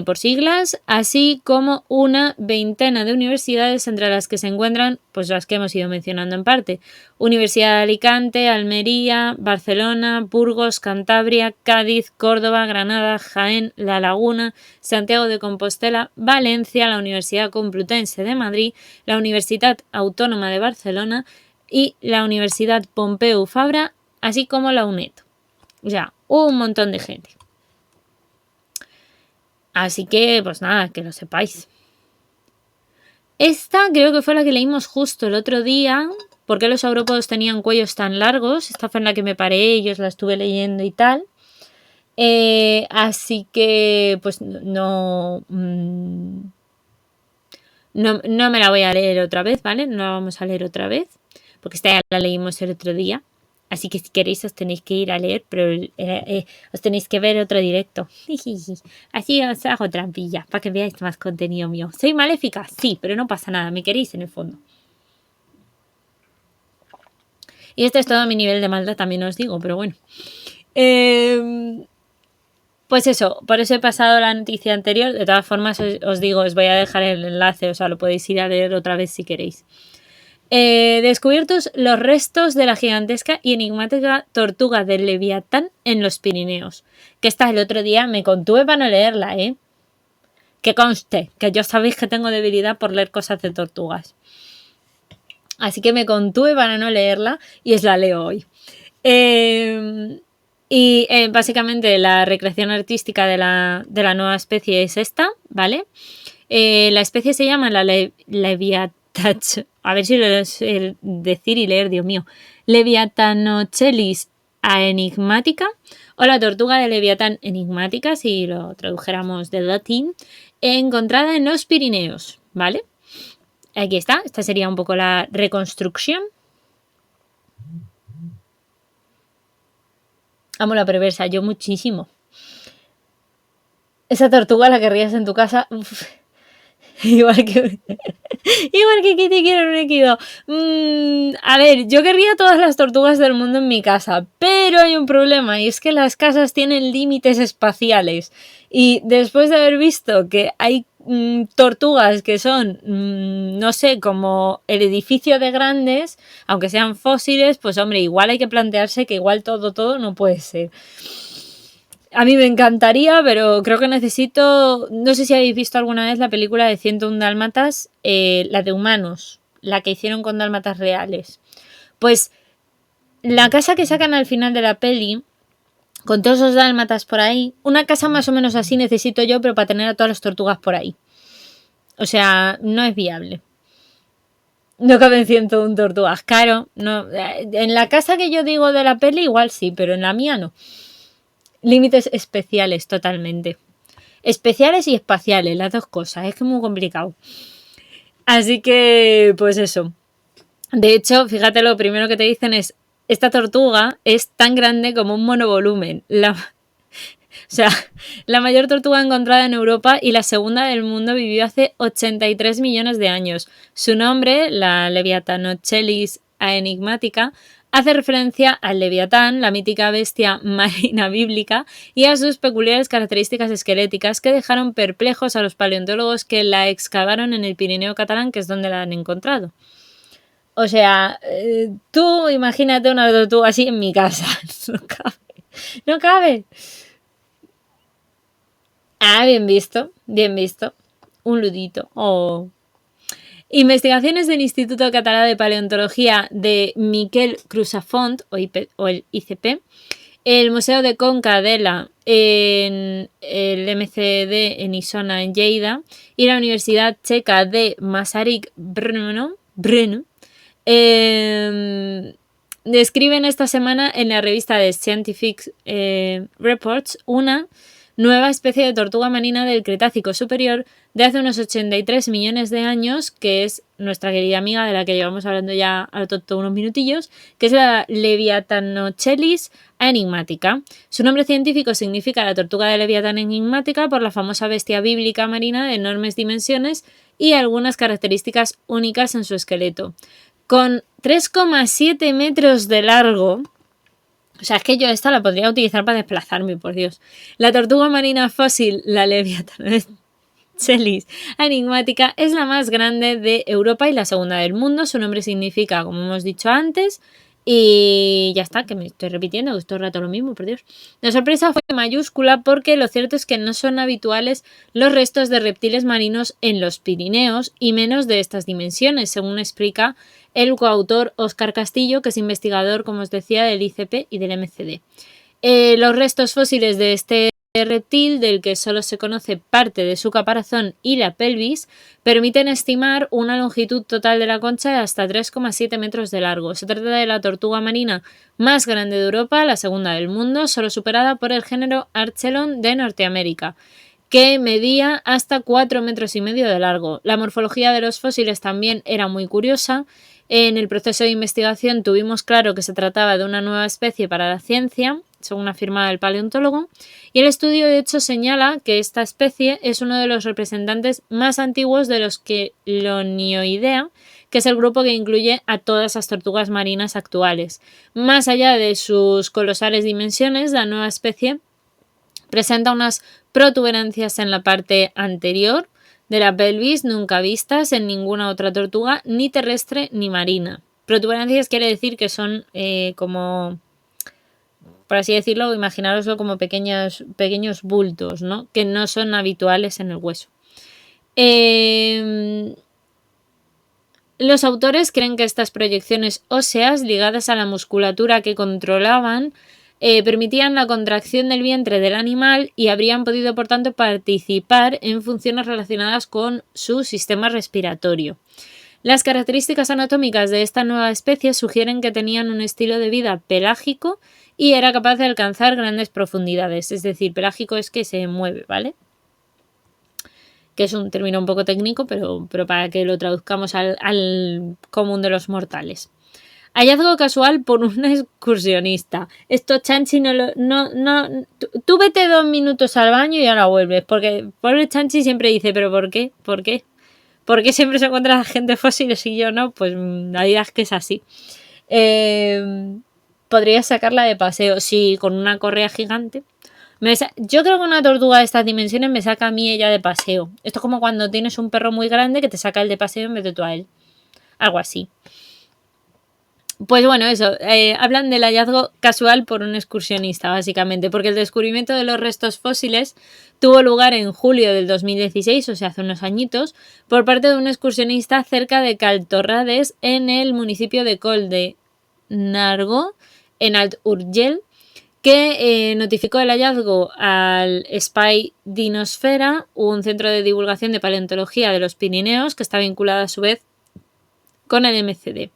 por siglas, así como una veintena de universidades, entre las que se encuentran pues las que hemos ido mencionando en parte: Universidad de Alicante, Almería, Barcelona, Burgos, Cantabria, Cádiz, Córdoba, Granada, Jaén, La Laguna, Santiago de Compostela, Valencia, la Universidad Complutense de Madrid, la Universidad Autónoma de Barcelona y la Universidad Pompeu Fabra, así como la UNED. O sea, un montón de gente. Así que, pues nada, que lo sepáis. Esta creo que fue la que leímos justo el otro día. ¿Por qué los saurópodos tenían cuellos tan largos? Esta fue en la que me paré y os la estuve leyendo y tal. Así que, pues no me la voy a leer otra vez, ¿vale? No la vamos a leer otra vez, porque esta ya la leímos el otro día. Así que si queréis os tenéis que ir a leer, pero os tenéis que ver otro directo. Así os hago trampilla para que veáis más contenido mío. ¿Soy maléfica? Sí, pero no pasa nada, me queréis en el fondo. Y este es todo mi nivel de maldad, también os digo, pero bueno. Pues eso, por eso he pasado la noticia anterior. De todas formas, os digo, os voy a dejar el enlace, o sea, lo podéis ir a leer otra vez si queréis. Descubiertos los restos de la gigantesca y enigmática tortuga del Leviatán en los Pirineos. Que esta el otro día me contuve para no leerla, ¿eh? Que conste, que yo sabéis que tengo debilidad por leer cosas de tortugas. Así que me contuve para no leerla y os la leo hoy. Básicamente la recreación artística de la nueva especie es esta, ¿vale? La especie se llama la Leviatán. A ver si lo decir y leer, Dios mío. Leviatanochelis enigmática, o la tortuga de Leviatán enigmática, si lo tradujéramos del latín, encontrada en los Pirineos, ¿vale? Aquí está, esta sería un poco la reconstrucción. Amo la perversa, yo muchísimo. Esa tortuga la querrías en tu casa. Uf. Igual que Kitty quiere un equido. A ver, yo querría todas las tortugas del mundo en mi casa, pero hay un problema y es que las casas tienen límites espaciales. Y después de haber visto que hay tortugas que son, no sé, como el edificio de grandes, aunque sean fósiles, pues hombre, igual hay que plantearse que igual todo no puede ser. A mí me encantaría, pero creo que necesito... No sé si habéis visto alguna vez la película de 101 Dálmatas, la de humanos, la que hicieron con dálmatas reales. Pues la casa que sacan al final de la peli, con todos esos dálmatas por ahí, una casa más o menos así necesito yo, pero para tener a todas las tortugas por ahí. O sea, no es viable. No caben 101 tortugas, claro. No. En la casa que yo digo de la peli igual sí, pero en la mía no. Límites especiales, totalmente. Especiales y espaciales, las dos cosas. Es que es muy complicado. Así que, pues eso. De hecho, fíjate, lo primero que te dicen es: esta tortuga es tan grande como un monovolumen. O sea, la mayor tortuga encontrada en Europa y la segunda del mundo vivió hace 83 millones de años. Su nombre, la Leviatanochelis enigmática, hace referencia al Leviatán, la mítica bestia marina bíblica, y a sus peculiares características esqueléticas que dejaron perplejos a los paleontólogos que la excavaron en el Pirineo catalán, que es donde la han encontrado. O sea, tú imagínate una tortuga así en mi casa. No cabe. No cabe. Ah, bien visto, bien visto. Un ludito. Oh. Investigaciones del Instituto Català de Paleontología de Miquel Crusafont, o el ICP, el Museo de Conca d'Ela en el MCD en Isona, en Lleida, y la Universidad Checa de Masaryk Brno, describen esta semana en la revista de Scientific Reports una nueva especie de tortuga marina del Cretácico superior de hace unos 83 millones de años, que es nuestra querida amiga de la que llevamos hablando ya a lo tonto unos minutillos, que es la Leviatanochelis enigmática. Su nombre científico significa la tortuga de Leviatán enigmática por la famosa bestia bíblica marina de enormes dimensiones y algunas características únicas en su esqueleto. Con 3,7 metros de largo, o sea, es que yo esta la podría utilizar para desplazarme, por Dios. La tortuga marina fósil, la Leviatanochelis enigmática, es la más grande de Europa y la segunda del mundo. Su nombre significa, como hemos dicho antes, y ya está, que me estoy repitiendo, que todo el rato lo mismo, por Dios. La sorpresa fue mayúscula porque lo cierto es que no son habituales los restos de reptiles marinos en los Pirineos y menos de estas dimensiones, según explica el coautor Óscar Castillo, que es investigador, como os decía, del ICP y del MCD. Los restos fósiles de este reptil, del que solo se conoce parte de su caparazón y la pelvis, permiten estimar una longitud total de la concha de hasta 3,7 metros de largo. Se trata de la tortuga marina más grande de Europa, la segunda del mundo, solo superada por el género Archelon de Norteamérica, que medía hasta 4,5 metros de largo. La morfología de los fósiles también era muy curiosa. En el proceso de investigación tuvimos claro que se trataba de una nueva especie para la ciencia, según afirmaba el paleontólogo, y el estudio de hecho señala que esta especie es uno de los representantes más antiguos de los Chelonioidea, que es el grupo que incluye a todas las tortugas marinas actuales. Más allá de sus colosales dimensiones, la nueva especie Presenta unas protuberancias en la parte anterior de la pelvis nunca vistas en ninguna otra tortuga, ni terrestre ni marina. Protuberancias quiere decir que son como, por así decirlo, imaginároslo como pequeños bultos, ¿no? Que no son habituales en el hueso. Los autores creen que estas proyecciones óseas ligadas a la musculatura que controlaban permitían la contracción del vientre del animal y habrían podido, por tanto, participar en funciones relacionadas con su sistema respiratorio. Las características anatómicas de esta nueva especie sugieren que tenían un estilo de vida pelágico y era capaz de alcanzar grandes profundidades. Es decir, pelágico es que se mueve, ¿vale? Que es un término un poco técnico, pero para que lo traduzcamos al común de los mortales. Hallazgo casual por un excursionista. Esto Chanchi tú vete 2 minutos al baño y ahora vuelves. Porque pobre Chanchi siempre dice, ¿pero por qué? ¿Por qué? ¿Por qué siempre se encuentra gente fósiles y yo no? Pues la verdad es que es así. Podrías sacarla de paseo, sí, con una correa gigante. Yo creo que una tortuga de estas dimensiones me saca a mí ella de paseo. Esto es como cuando tienes un perro muy grande que te saca el de paseo en vez de tú a él. Algo así. Pues bueno, eso, hablan del hallazgo casual por un excursionista, básicamente, porque el descubrimiento de los restos fósiles tuvo lugar en julio del 2016, o sea, hace unos añitos, por parte de un excursionista cerca de Caltorrades, en el municipio de Col de Nargó, en Alt Urgell, que notificó el hallazgo al Spy Dinosfera, un centro de divulgación de paleontología de los Pirineos, que está vinculado a su vez con el MCD.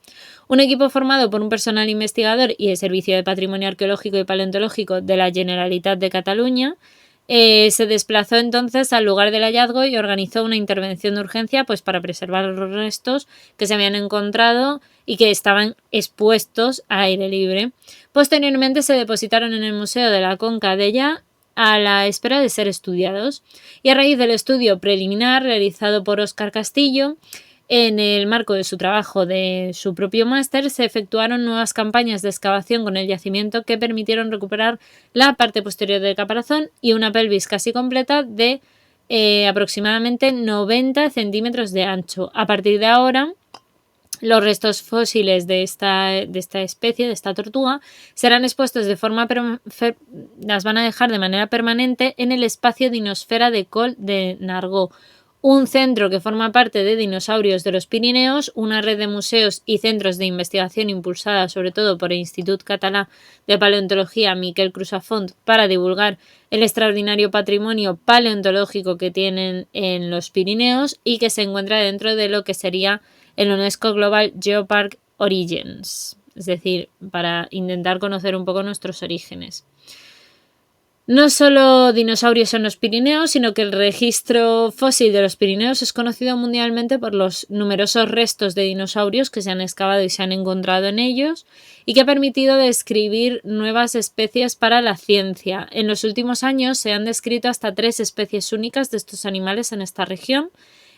Un equipo formado por un personal investigador y el Servicio de Patrimonio Arqueológico y Paleontológico de la Generalitat de Cataluña se desplazó entonces al lugar del hallazgo y organizó una intervención de urgencia pues, para preservar los restos que se habían encontrado y que estaban expuestos a aire libre. Posteriormente se depositaron en el Museo de la Conca Dellà a la espera de ser estudiados. Y a raíz del estudio preliminar realizado por Óscar Castillo, en el marco de su trabajo de su propio máster, se efectuaron nuevas campañas de excavación con el yacimiento que permitieron recuperar la parte posterior del caparazón y una pelvis casi completa de aproximadamente 90 centímetros de ancho. A partir de ahora, los restos fósiles de esta especie, de esta tortuga, serán expuestos de forma las van a dejar de manera permanente en el espacio Dinosfera de Col de Nargó, un centro que forma parte de Dinosaurios de los Pirineos, una red de museos y centros de investigación impulsada sobre todo por el Institut Català de Paleontología Miquel Crusafont para divulgar el extraordinario patrimonio paleontológico que tienen en los Pirineos y que se encuentra dentro de lo que sería el UNESCO Global Geopark Origins, es decir, para intentar conocer un poco nuestros orígenes. No solo dinosaurios en los Pirineos, sino que el registro fósil de los Pirineos es conocido mundialmente por los numerosos restos de dinosaurios que se han excavado y se han encontrado en ellos y que ha permitido describir nuevas especies para la ciencia. En los últimos años se han descrito hasta 3 especies únicas de estos animales en esta región,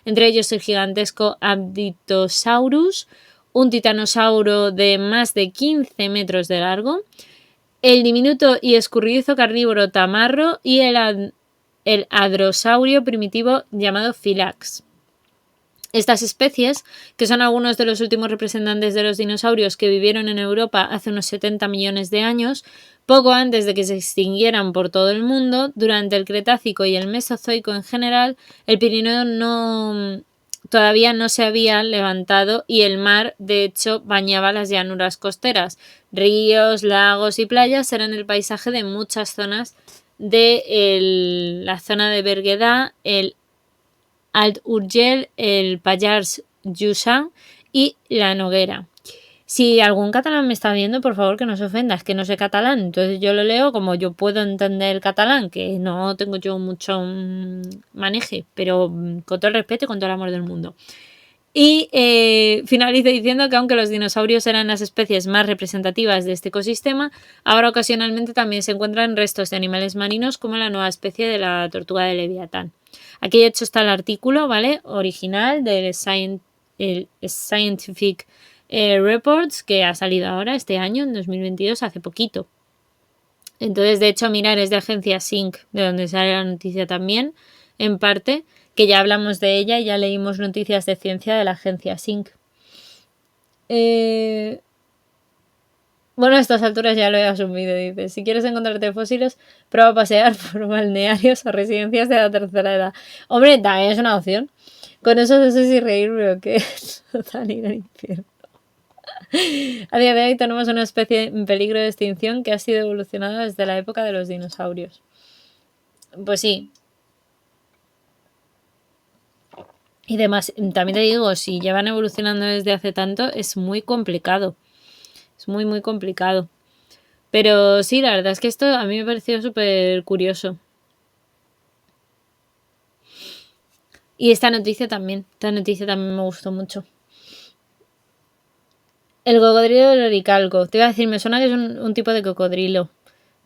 entre ellos el gigantesco Apatosaurus, un titanosauro de más de 15 metros de largo, el diminuto y escurridizo carnívoro tamarro y el hadrosaurio primitivo llamado Philax. Estas especies, que son algunos de los últimos representantes de los dinosaurios que vivieron en Europa hace unos 70 millones de años, poco antes de que se extinguieran por todo el mundo, durante el Cretácico y el Mesozoico en general, el Pirineo todavía no se había levantado y el mar, de hecho, bañaba las llanuras costeras. Ríos, lagos y playas eran el paisaje de muchas zonas de la zona de Berguedà, el Alt Urgell, el Pallars Jussá y la Noguera. Si algún catalán me está viendo, por favor que no se ofenda, es que no sé catalán, entonces yo lo leo como yo puedo entender el catalán, que no tengo yo mucho maneje, pero con todo el respeto y con todo el amor del mundo. Y finalizo diciendo que aunque los dinosaurios eran las especies más representativas de este ecosistema, ahora ocasionalmente también se encuentran restos de animales marinos como la nueva especie de la tortuga de Leviatán. Aquí de hecho está el artículo, ¿vale? Original del Scientific Reports, que ha salido ahora este año, en 2022, hace poquito. Entonces, de hecho, mirar, es de Agencia Sync, de donde sale la noticia también, en parte, que ya hablamos de ella y ya leímos noticias de ciencia de la Agencia Sync. Bueno, a estas alturas ya lo he asumido, dice. Si quieres encontrarte fósiles, prueba a pasear por balnearios o residencias de la tercera edad. Hombre, también es una opción. Con eso no sé si reírme o qué. Total ir al infierno. A día de hoy tenemos una especie en peligro de extinción que ha sido evolucionada desde la época de los dinosaurios. Pues sí. Y demás, también te digo, si llevan evolucionando desde hace tanto, es muy complicado. Es muy, muy complicado. Pero sí, la verdad es que esto a mí me pareció súper curioso. Y esta noticia también me gustó mucho. El cocodrilo del oricalco. Te iba a decir, me suena que es un tipo de cocodrilo.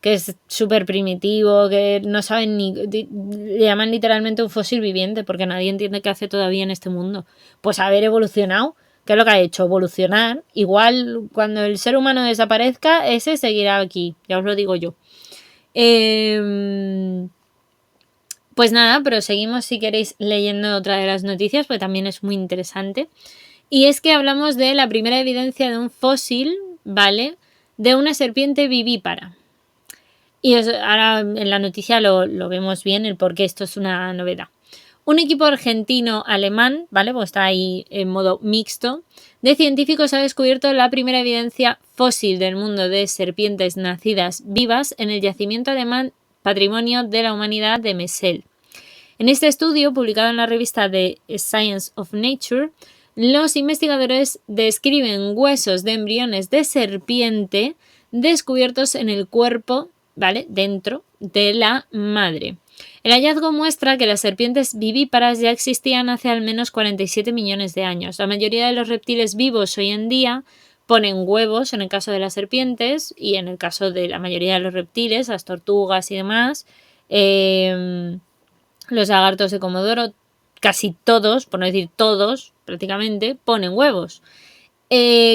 Que es súper primitivo, que no saben ni... Le llaman literalmente un fósil viviente, porque nadie entiende qué hace todavía en este mundo. Pues haber evolucionado. ¿Qué es lo que ha hecho? Evolucionar. Igual cuando el ser humano desaparezca, ese seguirá aquí. Ya os lo digo yo. Pues nada, pero seguimos si queréis leyendo otra de las noticias, porque también es muy interesante. Y es que hablamos de la primera evidencia de un fósil, ¿vale? De una serpiente vivípara. Y ahora en la noticia lo vemos bien, el por qué esto es una novedad. Un equipo argentino-alemán, ¿vale? Pues está ahí en modo mixto, de científicos ha descubierto la primera evidencia fósil del mundo de serpientes nacidas vivas en el yacimiento alemán Patrimonio de la Humanidad de Messel. En este estudio, publicado en la revista The Science of Nature, los investigadores describen huesos de embriones de serpiente descubiertos en el cuerpo, ¿vale?, dentro de la madre. El hallazgo muestra que las serpientes vivíparas ya existían hace al menos 47 millones de años. La mayoría de los reptiles vivos hoy en día ponen huevos en el caso de las serpientes y en el caso de la mayoría de los reptiles, las tortugas y demás, los lagartos de Comodoro, casi todos, por no decir todos, prácticamente, ponen huevos.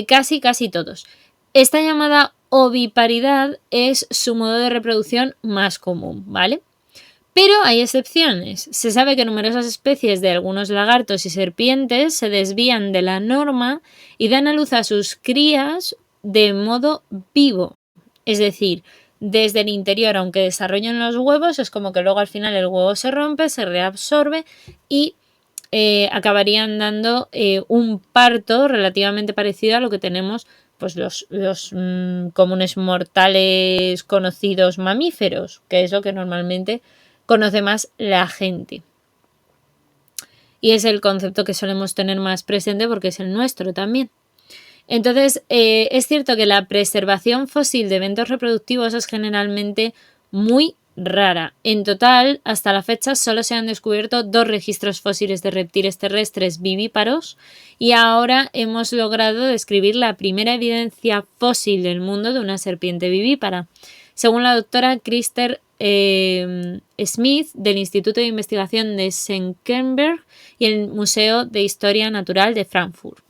Casi todos. Esta llamada oviparidad es su modo de reproducción más común, ¿vale? Pero hay excepciones. Se sabe que numerosas especies de algunos lagartos y serpientes se desvían de la norma y dan a luz a sus crías de modo vivo. Es decir, desde el interior, aunque desarrollen los huevos, es como que luego al final el huevo se rompe, se reabsorbe y acabarían dando un parto relativamente parecido a lo que tenemos pues los comunes mortales conocidos mamíferos, que es lo que normalmente conoce más la gente. Y es el concepto que solemos tener más presente porque es el nuestro también. Entonces, es cierto que la preservación fósil de eventos reproductivos es generalmente muy rara. En total, hasta la fecha solo se han descubierto 2 registros fósiles de reptiles terrestres vivíparos y ahora hemos logrado describir la primera evidencia fósil del mundo de una serpiente vivípara. Según la doctora Christer Smith del Instituto de Investigación de Senckenberg y el Museo de Historia Natural de Frankfurt.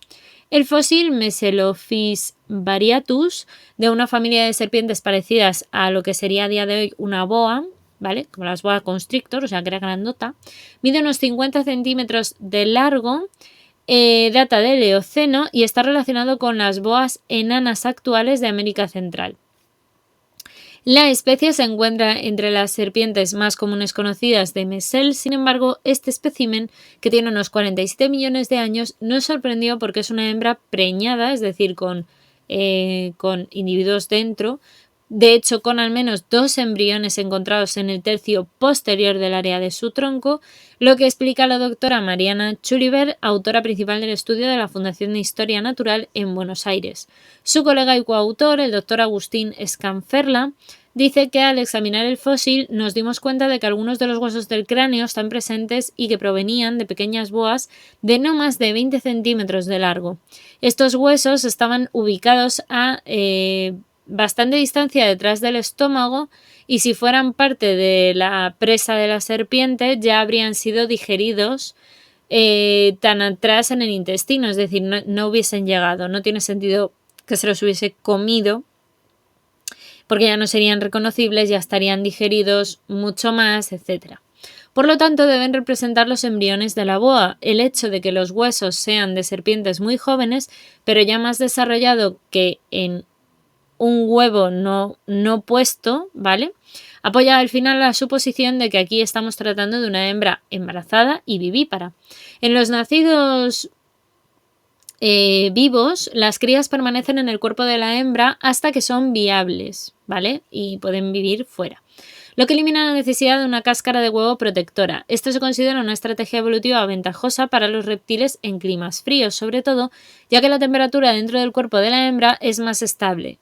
El fósil Meselophis variatus, de una familia de serpientes parecidas a lo que sería a día de hoy una boa, ¿vale?, como las boa constrictor, o sea que era grandota, mide unos 50 centímetros de largo, data del Eoceno y está relacionado con las boas enanas actuales de América Central. La especie se encuentra entre las serpientes más comunes conocidas de Messel, sin embargo, este espécimen, que tiene unos 47 millones de años, nos sorprendió porque es una hembra preñada, es decir, con individuos dentro, de hecho con al menos 2 embriones encontrados en el tercio posterior del área de su tronco, lo que explica la doctora Mariana Chuliver, autora principal del estudio de la Fundación de Historia Natural en Buenos Aires. Su colega y coautor, el doctor Agustín Scanferla, dice que al examinar el fósil nos dimos cuenta de que algunos de los huesos del cráneo están presentes y que provenían de pequeñas boas de no más de 20 centímetros de largo. Estos huesos estaban ubicados a bastante distancia detrás del estómago y si fueran parte de la presa de la serpiente ya habrían sido digeridos tan atrás en el intestino, es decir, no hubiesen llegado, no tiene sentido que se los hubiese comido porque ya no serían reconocibles, ya estarían digeridos mucho más, etc. Por lo tanto, deben representar los embriones de la boa. El hecho de que los huesos sean de serpientes muy jóvenes, pero ya más desarrollado que en un huevo no puesto, ¿vale? Apoya al final la suposición de que aquí estamos tratando de una hembra embarazada y vivípara. En los nacidos vivos, las crías permanecen en el cuerpo de la hembra hasta que son viables, ¿vale? Y pueden vivir fuera, lo que elimina la necesidad de una cáscara de huevo protectora. Esto se considera una estrategia evolutiva ventajosa para los reptiles en climas fríos, sobre todo ya que la temperatura dentro del cuerpo de la hembra es más estable,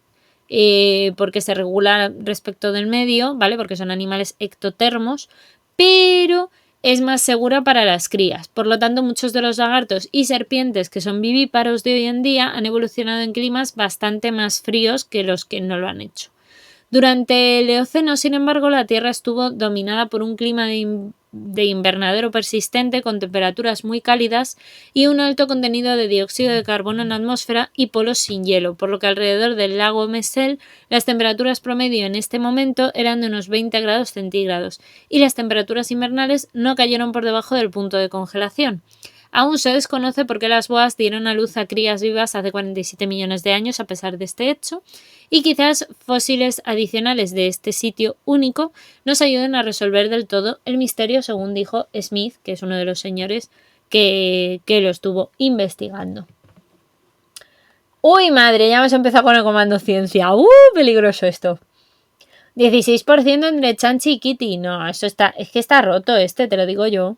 porque se regula respecto del medio, ¿vale? Porque son animales ectotermos, pero es más segura para las crías. Por lo tanto, muchos de los lagartos y serpientes que son vivíparos de hoy en día han evolucionado en climas bastante más fríos que los que no lo han hecho. Durante el Eoceno, sin embargo, la Tierra estuvo dominada por un clima de invernadero persistente con temperaturas muy cálidas y un alto contenido de dióxido de carbono en la atmósfera y polos sin hielo, por lo que alrededor del lago Messel las temperaturas promedio en este momento eran de unos 20 grados centígrados y las temperaturas invernales no cayeron por debajo del punto de congelación. Aún se desconoce por qué las boas dieron a luz a crías vivas hace 47 millones de años a pesar de este hecho, y quizás fósiles adicionales de este sitio único nos ayuden a resolver del todo el misterio, según dijo Smith, que es uno de los señores que lo estuvo investigando. ¡Uy, madre! Ya hemos empezado con el comando ciencia. Peligroso esto. 16% entre Chanchi y Kitty. No, eso está... Es que está roto te lo digo yo.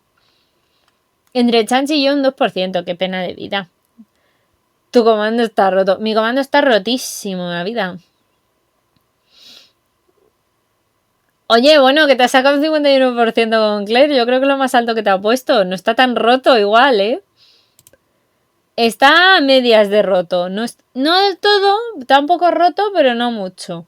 Entre Chanchi y yo un 2%. Qué pena de vida. Tu comando está roto. Mi comando está rotísimo, la vida. Oye, bueno, que te has sacado un 51% con Claire. Yo creo que es lo más alto que te ha puesto. No está tan roto igual, ¿eh? Está a medias de roto. No del todo, está un poco roto, pero no mucho.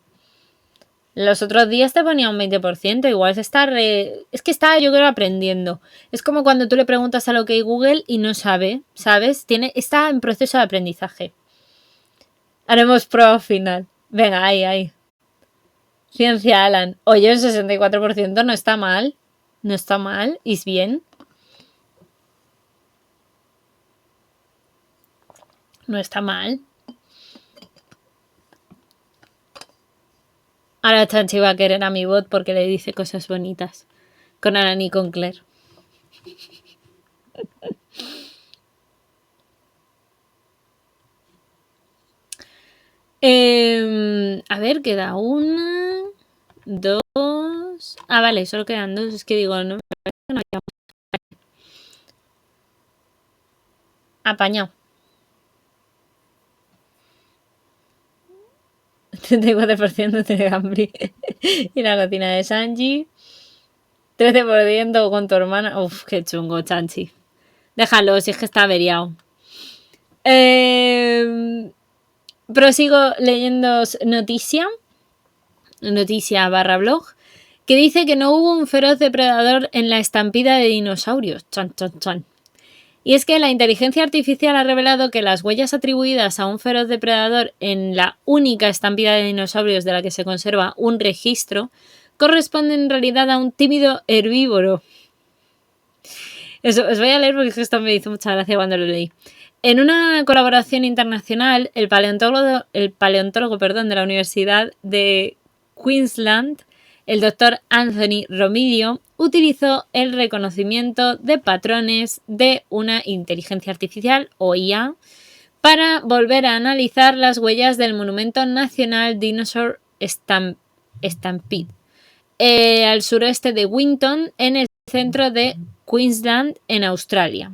Los otros días te ponía un 20%, igual se está Es que está, yo creo, aprendiendo. Es como cuando tú le preguntas a lo que hay Google y no sabe, ¿sabes? Está en proceso de aprendizaje. Haremos prueba final. Venga, ahí. Ciencia, Alan. Oye, el 64% no está mal. No está mal, es bien. No está mal. Ahora Chanchi va a querer a mi bot porque le dice cosas bonitas. Con Alan y con Claire. A ver, queda una, dos... Ah, vale, solo quedan dos. Es que digo, no me parece que no hayamos... Apañado. 34% de Gambri y la cocina de Sanji. 13% con tu hermana. Uf, qué chungo, Chanchi. Déjalo, si es que está averiado. Prosigo leyendo noticia /blog, que dice que no hubo un feroz depredador en la estampida de dinosaurios. Chan, chan, chan. Y es que la inteligencia artificial ha revelado que las huellas atribuidas a un feroz depredador en la única estampida de dinosaurios de la que se conserva un registro corresponden en realidad a un tímido herbívoro. Eso, os voy a leer porque esto me hizo mucha gracia cuando lo leí. En una colaboración internacional, el paleontólogo de la Universidad de Queensland, el doctor Anthony Romidio, utilizó el reconocimiento de patrones de una inteligencia artificial, o IA, para volver a analizar las huellas del monumento nacional Dinosaur Stampede, al suroeste de Winton, en el centro de Queensland, en Australia.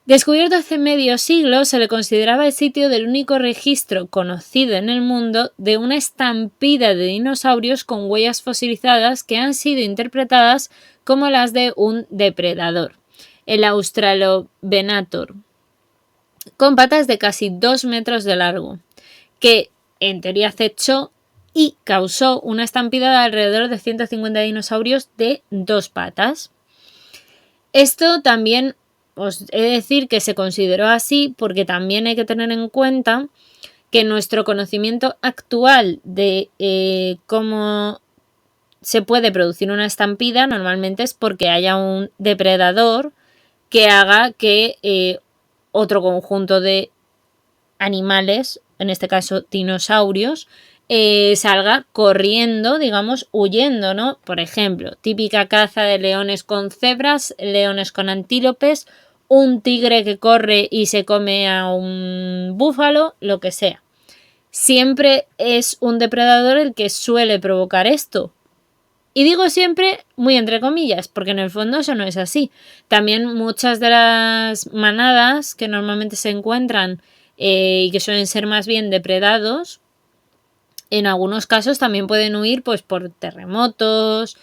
Descubierto hace medio siglo, se le consideraba el sitio del único registro conocido en el mundo de una estampida de dinosaurios con huellas fosilizadas que han sido interpretadas como las de un depredador, el Australovenator, con patas de casi 2 metros de largo, que en teoría acechó y causó una estampida de alrededor de 150 dinosaurios de 2 patas. Esto también os he de decir que se consideró así porque también hay que tener en cuenta que nuestro conocimiento actual de cómo se puede producir una estampida normalmente es porque haya un depredador que haga que otro conjunto de animales, en este caso dinosaurios, salga corriendo, digamos, huyendo, ¿no? Por ejemplo, típica caza de leones con cebras, leones con antílopes, un tigre que corre y se come a un búfalo, lo que sea. Siempre es un depredador el que suele provocar esto. Y digo siempre muy entre comillas, porque en el fondo eso no es así. También muchas de las manadas que normalmente se encuentran y que suelen ser más bien depredados, en algunos casos también pueden huir pues por terremotos,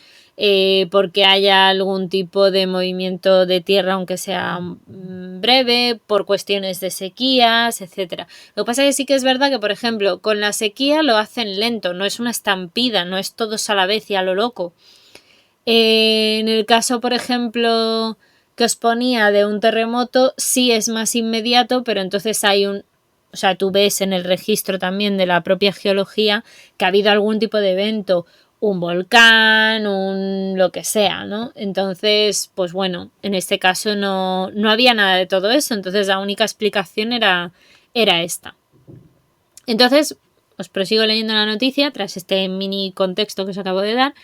porque haya algún tipo de movimiento de tierra aunque sea breve, por cuestiones de sequías, etcétera. Lo que pasa es que sí que es verdad que, por ejemplo, con la sequía lo hacen lento, no es una estampida, no es todos a la vez y a lo loco. En el caso, por ejemplo, que os ponía de un terremoto, sí es más inmediato, pero entonces hay o sea, tú ves en el registro también de la propia geología que ha habido algún tipo de evento, un volcán, lo que sea, ¿no? Entonces, pues bueno, en este caso no había nada de todo eso, entonces la única explicación era esta. Entonces, os prosigo leyendo la noticia, tras este mini contexto que os acabo de dar.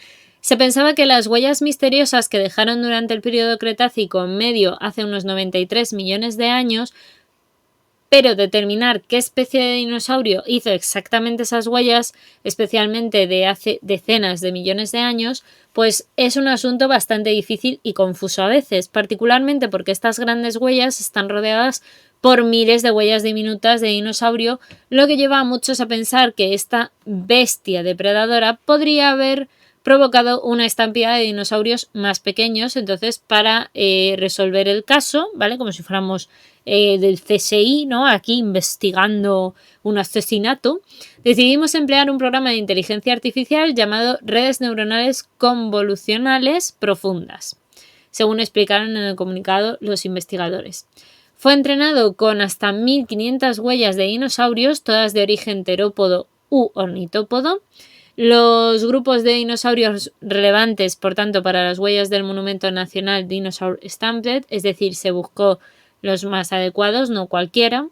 Se pensaba que las huellas misteriosas que dejaron durante el periodo Cretácico medio hace unos 93 millones de años, pero determinar qué especie de dinosaurio hizo exactamente esas huellas, especialmente de hace decenas de millones de años, pues es un asunto bastante difícil y confuso a veces, particularmente porque estas grandes huellas están rodeadas por miles de huellas diminutas de dinosaurio, lo que lleva a muchos a pensar que esta bestia depredadora podría haber provocado una estampida de dinosaurios más pequeños. Entonces, para resolver el caso, ¿vale? Como si fuéramos del CSI, ¿no? Aquí investigando un asesinato, decidimos emplear un programa de inteligencia artificial llamado redes neuronales convolucionales profundas, según explicaron en el comunicado los investigadores. Fue entrenado con hasta 1500 huellas de dinosaurios, todas de origen terópodo u ornitópodo. Los grupos de dinosaurios relevantes, por tanto, para las huellas del Monumento Nacional Dinosaur Stampede, es decir, se buscó los más adecuados, no cualquiera.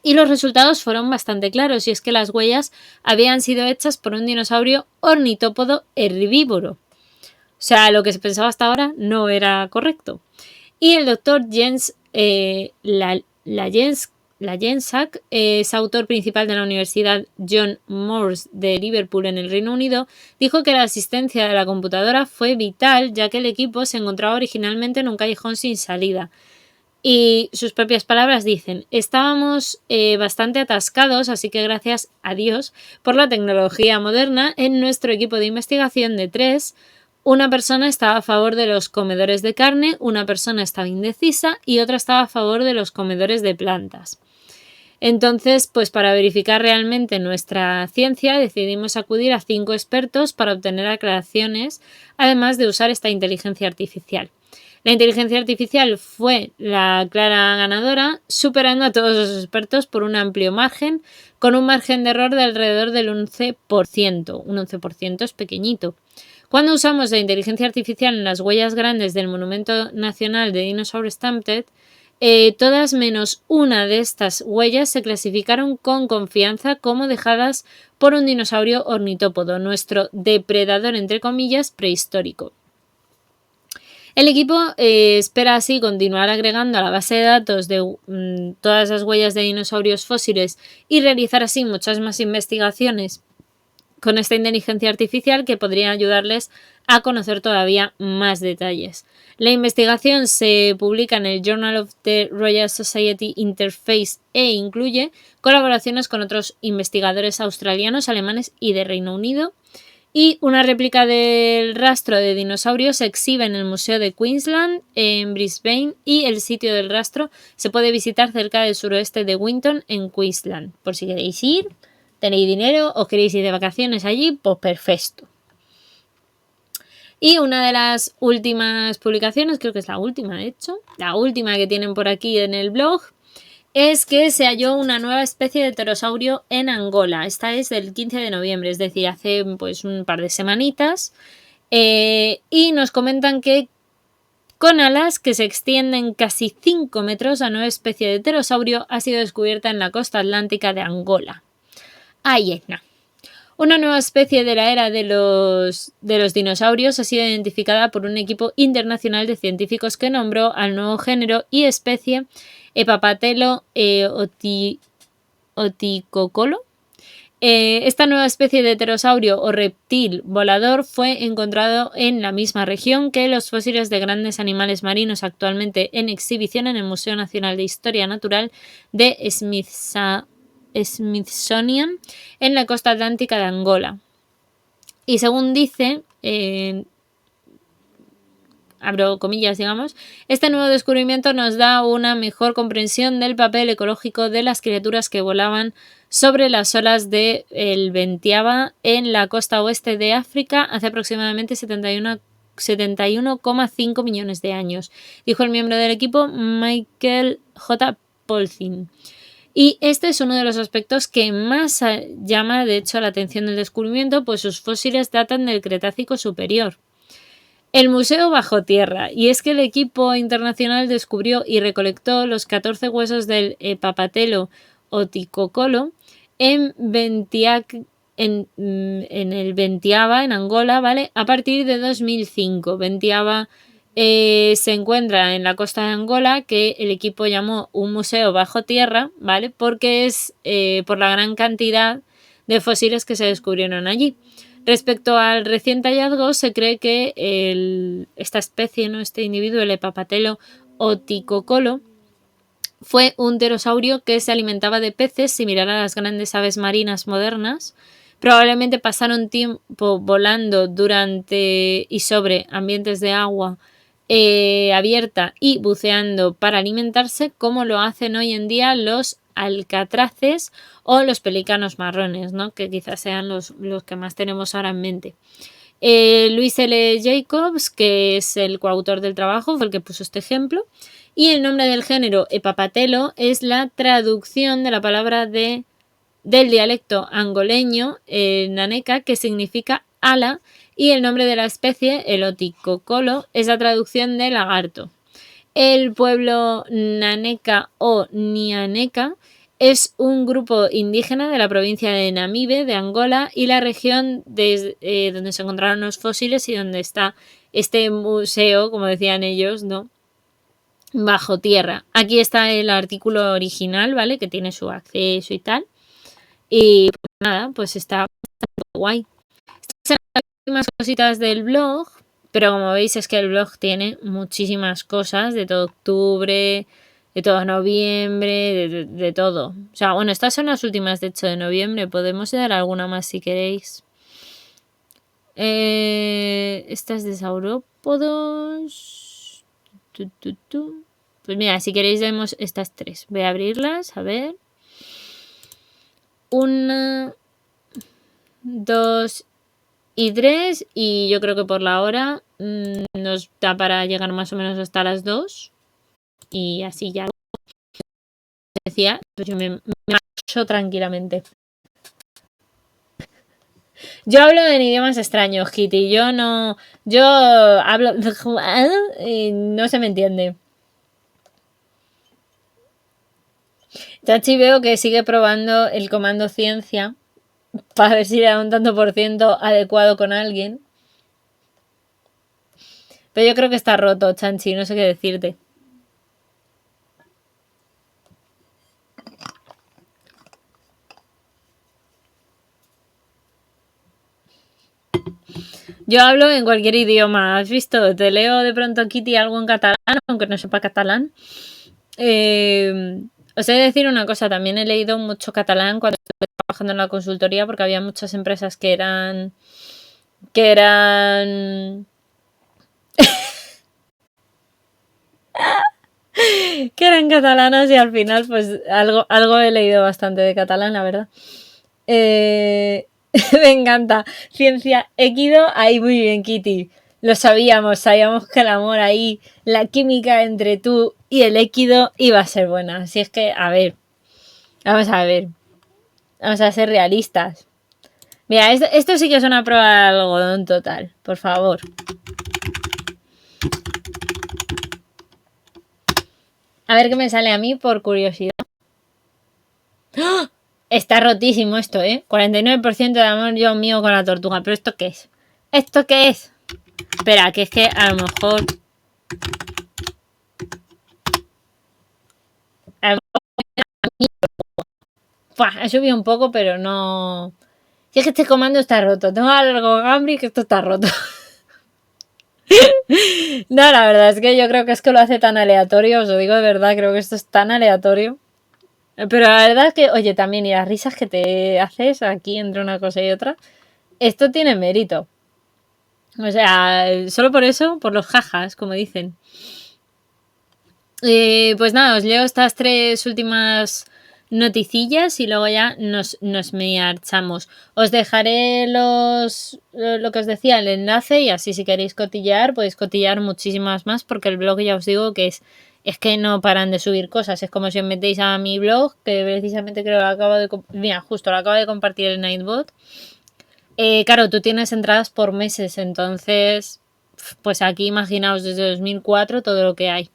Y los resultados fueron bastante claros, y es que las huellas habían sido hechas por un dinosaurio ornitópodo herbívoro. O sea, lo que se pensaba hasta ahora no era correcto. Y el doctor Jens Lajensak es autor principal de la Universidad John Moores de Liverpool en el Reino Unido, dijo que la asistencia de la computadora fue vital, ya que el equipo se encontraba originalmente en un callejón sin salida. Y sus propias palabras dicen: estábamos bastante atascados, así que gracias a Dios por la tecnología moderna, en nuestro equipo de investigación de 3, una persona estaba a favor de los comedores de carne, una persona estaba indecisa y otra estaba a favor de los comedores de plantas. Entonces, pues para verificar realmente nuestra ciencia, decidimos acudir a 5 expertos para obtener aclaraciones, además de usar esta inteligencia artificial. La inteligencia artificial fue la clara ganadora, superando a todos los expertos por un amplio margen, con un margen de error de alrededor del 11%. Un 11% es pequeñito. Cuando usamos la inteligencia artificial en las huellas grandes del Monumento Nacional de Dinosaur Stampede, todas menos una de estas huellas se clasificaron con confianza como dejadas por un dinosaurio ornitópodo, nuestro depredador entre comillas prehistórico. El equipo espera así continuar agregando a la base de datos de todas las huellas de dinosaurios fósiles y realizar así muchas más investigaciones con esta inteligencia artificial que podría ayudarles a conocer todavía más detalles. La investigación se publica en el Journal of the Royal Society Interface e incluye colaboraciones con otros investigadores australianos, alemanes y de Reino Unido. Y una réplica del rastro de dinosaurios se exhibe en el Museo de Queensland en Brisbane, y el sitio del rastro se puede visitar cerca del suroeste de Winton en Queensland. Por si queréis ir, tenéis dinero, os queréis ir de vacaciones allí, pues perfecto. Y una de las últimas publicaciones, creo que es la última de hecho, la última que tienen por aquí en el blog, es que se halló una nueva especie de pterosaurio en Angola. Esta es del 15 de noviembre, es decir, hace pues un par de semanitas. Y nos comentan que con alas que se extienden casi 5 metros, la nueva especie de pterosaurio ha sido descubierta en la costa atlántica de Angola. Ahí es, no. Una nueva especie de la era de los dinosaurios ha sido identificada por un equipo internacional de científicos que nombró al nuevo género y especie Epapatelo oticocolo. Esta nueva especie de pterosaurio o reptil volador fue encontrado en la misma región que los fósiles de grandes animales marinos actualmente en exhibición en el Museo Nacional de Historia Natural de Smithsonian en la costa atlántica de Angola. Y según dice, abro comillas, digamos, este nuevo descubrimiento nos da una mejor comprensión del papel ecológico de las criaturas que volaban sobre las olas del Bentiaba en la costa oeste de África hace aproximadamente 71,5 millones de años, dijo el miembro del equipo Michael J. Polzin. Y este es uno de los aspectos que más llama, de hecho, la atención del descubrimiento, pues sus fósiles datan del Cretácico superior. El museo bajo tierra, y es que el equipo internacional descubrió y recolectó los 14 huesos del Epapatelo oticocolo en el Bentiaba, en Angola, ¿vale? A partir de 2005. Bentiaba se encuentra en la costa de Angola, que el equipo llamó un museo bajo tierra, ¿vale? Porque es por la gran cantidad de fósiles que se descubrieron allí. Respecto al reciente hallazgo, se cree que esta especie, ¿no? Este individuo, el Epapatelo oticocolo, fue un pterosaurio que se alimentaba de peces similar a las grandes aves marinas modernas. Probablemente pasaron tiempo volando durante y sobre ambientes de agua abierta y buceando para alimentarse, como lo hacen hoy en día los alcatraces o los pelícanos marrones, ¿no? Que quizás sean los que más tenemos ahora en mente. Luis L. Jacobs, que es el coautor del trabajo, fue el que puso este ejemplo. Y el nombre del género Epapatelo es la traducción de la palabra del dialecto angoleño naneca, que significa ala, y el nombre de la especie, el oticocolo, es la traducción de lagarto. El pueblo naneca o nianeca es un grupo indígena de la provincia de Namibe, de Angola, y la región donde se encontraron los fósiles y donde está este museo, como decían ellos, ¿no? Bajo tierra. Aquí está el artículo original, ¿vale? Que tiene su acceso y tal. Y pues nada, pues está bastante guay. Estas son las últimas cositas del blog, pero como veis es que el blog tiene muchísimas cosas de todo octubre, de todo noviembre, de todo. O sea, bueno, estas son las últimas de hecho de noviembre. Podemos dar alguna más si queréis. Esta es de saurópodos. Pues mira, si queréis vemos estas tres. Voy a abrirlas, a ver. 1, 2 y 3. Y yo creo que por la hora nos da para llegar más o menos hasta las 2. Y así ya decía, pues yo me marcho tranquilamente. Yo hablo en idiomas extraños, Kitty. Yo hablo y no se me entiende. Chachi veo que sigue probando el comando ciencia para ver si le da un tanto por ciento adecuado con alguien. Pero yo creo que está roto, Chanchi, no sé qué decirte. Yo hablo en cualquier idioma, ¿has visto? Te leo de pronto, Kitty, algo en catalán, aunque no sepa catalán. Os he de decir una cosa, también he leído mucho catalán cuando estuve trabajando en la consultoría, porque había muchas empresas que eran que eran catalanas, y al final pues algo he leído bastante de catalán, la verdad. Me encanta. Ciencia Equido, ahí muy bien, Kitty. Lo sabíamos que el amor ahí, la química entre tú y el Equido iba a ser buena. Así es que, a ver, vamos a ser realistas. Mira, esto sí que es una prueba de algodón total, por favor. A ver qué me sale a mí por curiosidad. ¡Oh! Está rotísimo esto, ¿eh? 49% de amor yo mío con la tortuga. ¿Pero esto qué es? ¿Esto qué es? Espera, que es que a lo mejor... Ha subido un poco, pero no... Si es que este comando está roto. Tengo algo hambre y que esto está roto. No, la verdad es que yo creo que es que lo hace tan aleatorio. Os lo digo de verdad, creo que esto es tan aleatorio. Pero la verdad es que, oye, también, y las risas que te haces aquí entre una cosa y otra, esto tiene mérito. O sea, solo por eso, por los jajas, como dicen. Pues nada, os leo estas 3 últimas noticillas y luego ya nos marchamos. Os dejaré lo que os decía, el enlace, y así si queréis cotillear, podéis cotillear muchísimas más, porque el blog ya os digo que es que no paran de subir cosas. Es como si os metéis a mi blog, que precisamente creo que acabo de... Mira, justo lo acabo de compartir el Nightbot. Claro, tú tienes entradas por meses, entonces, pues aquí imaginaos desde 2004 todo lo que hay.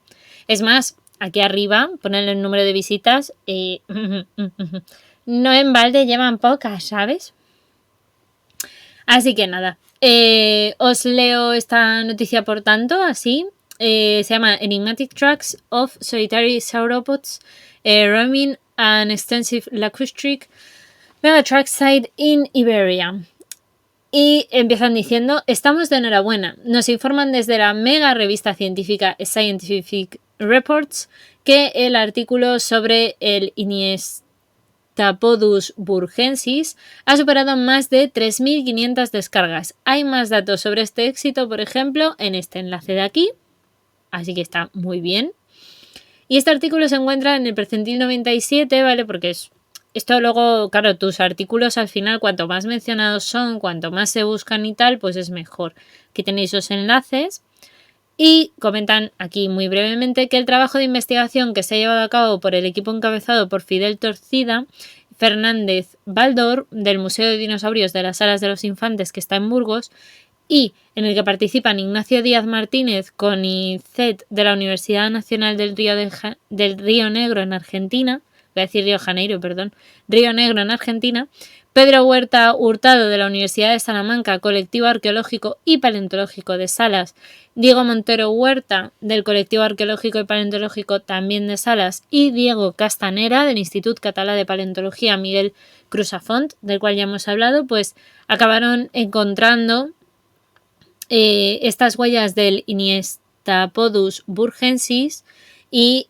Es más, aquí arriba, ponen el número de visitas y no en balde llevan pocas, ¿sabes? Así que nada, os leo esta noticia por tanto, así. Se llama Enigmatic Tracks of Solitary Sauropods Roaming an Extensive Lacustric Megatrack Site in Iberia. Y empiezan diciendo, estamos de enhorabuena. Nos informan desde la mega revista científica Scientific Reports que el artículo sobre el Iniestapodus burgensis ha superado más de 3.500 descargas. Hay más datos sobre este éxito, por ejemplo, en este enlace de aquí. Así que está muy bien. Y este artículo se encuentra en el percentil 97, ¿vale? Porque esto luego, claro, tus artículos al final, cuanto más mencionados son, cuanto más se buscan y tal, pues es mejor. Aquí tenéis los enlaces. Y comentan aquí muy brevemente que el trabajo de investigación que se ha llevado a cabo por el equipo encabezado por Fidel Torcida, Fernández Baldor, del Museo de Dinosaurios de las Salas de los Infantes, que está en Burgos, y en el que participan Ignacio Díaz Martínez, CONICET de la Universidad Nacional del Río Negro en Argentina, voy a decir Río Janeiro, perdón, Río Negro en Argentina, Pedro Huerta Hurtado de la Universidad de Salamanca, Colectivo Arqueológico y Paleontológico de Salas, Diego Montero Huerta del Colectivo Arqueológico y Paleontológico también de Salas y Diego Castanera del Institut Català de Paleontología Miguel Crusafont, del cual ya hemos hablado, pues acabaron encontrando estas huellas del Iniestapodus burgensis y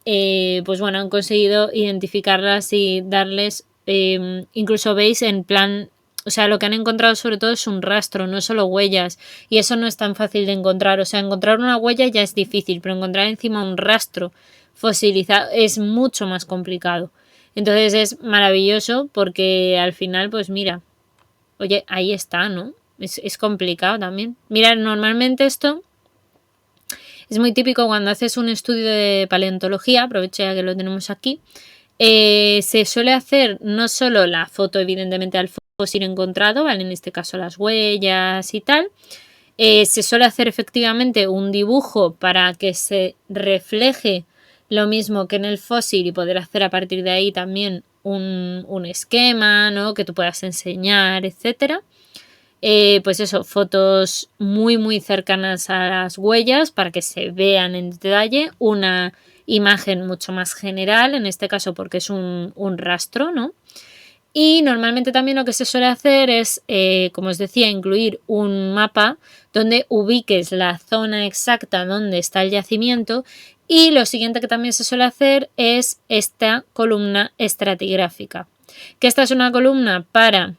pues bueno, han conseguido identificarlas y darles, incluso veis en plan, o sea, lo que han encontrado sobre todo es un rastro, no solo huellas, y eso no es tan fácil de encontrar. O sea, encontrar una huella ya es difícil, pero encontrar encima un rastro fosilizado es mucho más complicado. Entonces es maravilloso porque al final, pues mira, oye, ahí está, ¿no? Es complicado también. Mira, normalmente esto es muy típico cuando haces un estudio de paleontología, aprovecho ya que lo tenemos aquí, se suele hacer no solo la foto evidentemente al fósil encontrado, ¿vale? En este caso las huellas y tal, se suele hacer efectivamente un dibujo para que se refleje lo mismo que en el fósil y poder hacer a partir de ahí también un esquema, ¿no? Que tú puedas enseñar, etcétera. Pues eso, fotos muy muy cercanas a las huellas para que se vean en detalle, una imagen mucho más general, en este caso porque es un rastro, ¿no? Y normalmente también lo que se suele hacer es, como os decía, incluir un mapa donde ubiques la zona exacta donde está el yacimiento, y lo siguiente que también se suele hacer es esta columna estratigráfica, que esta es una columna para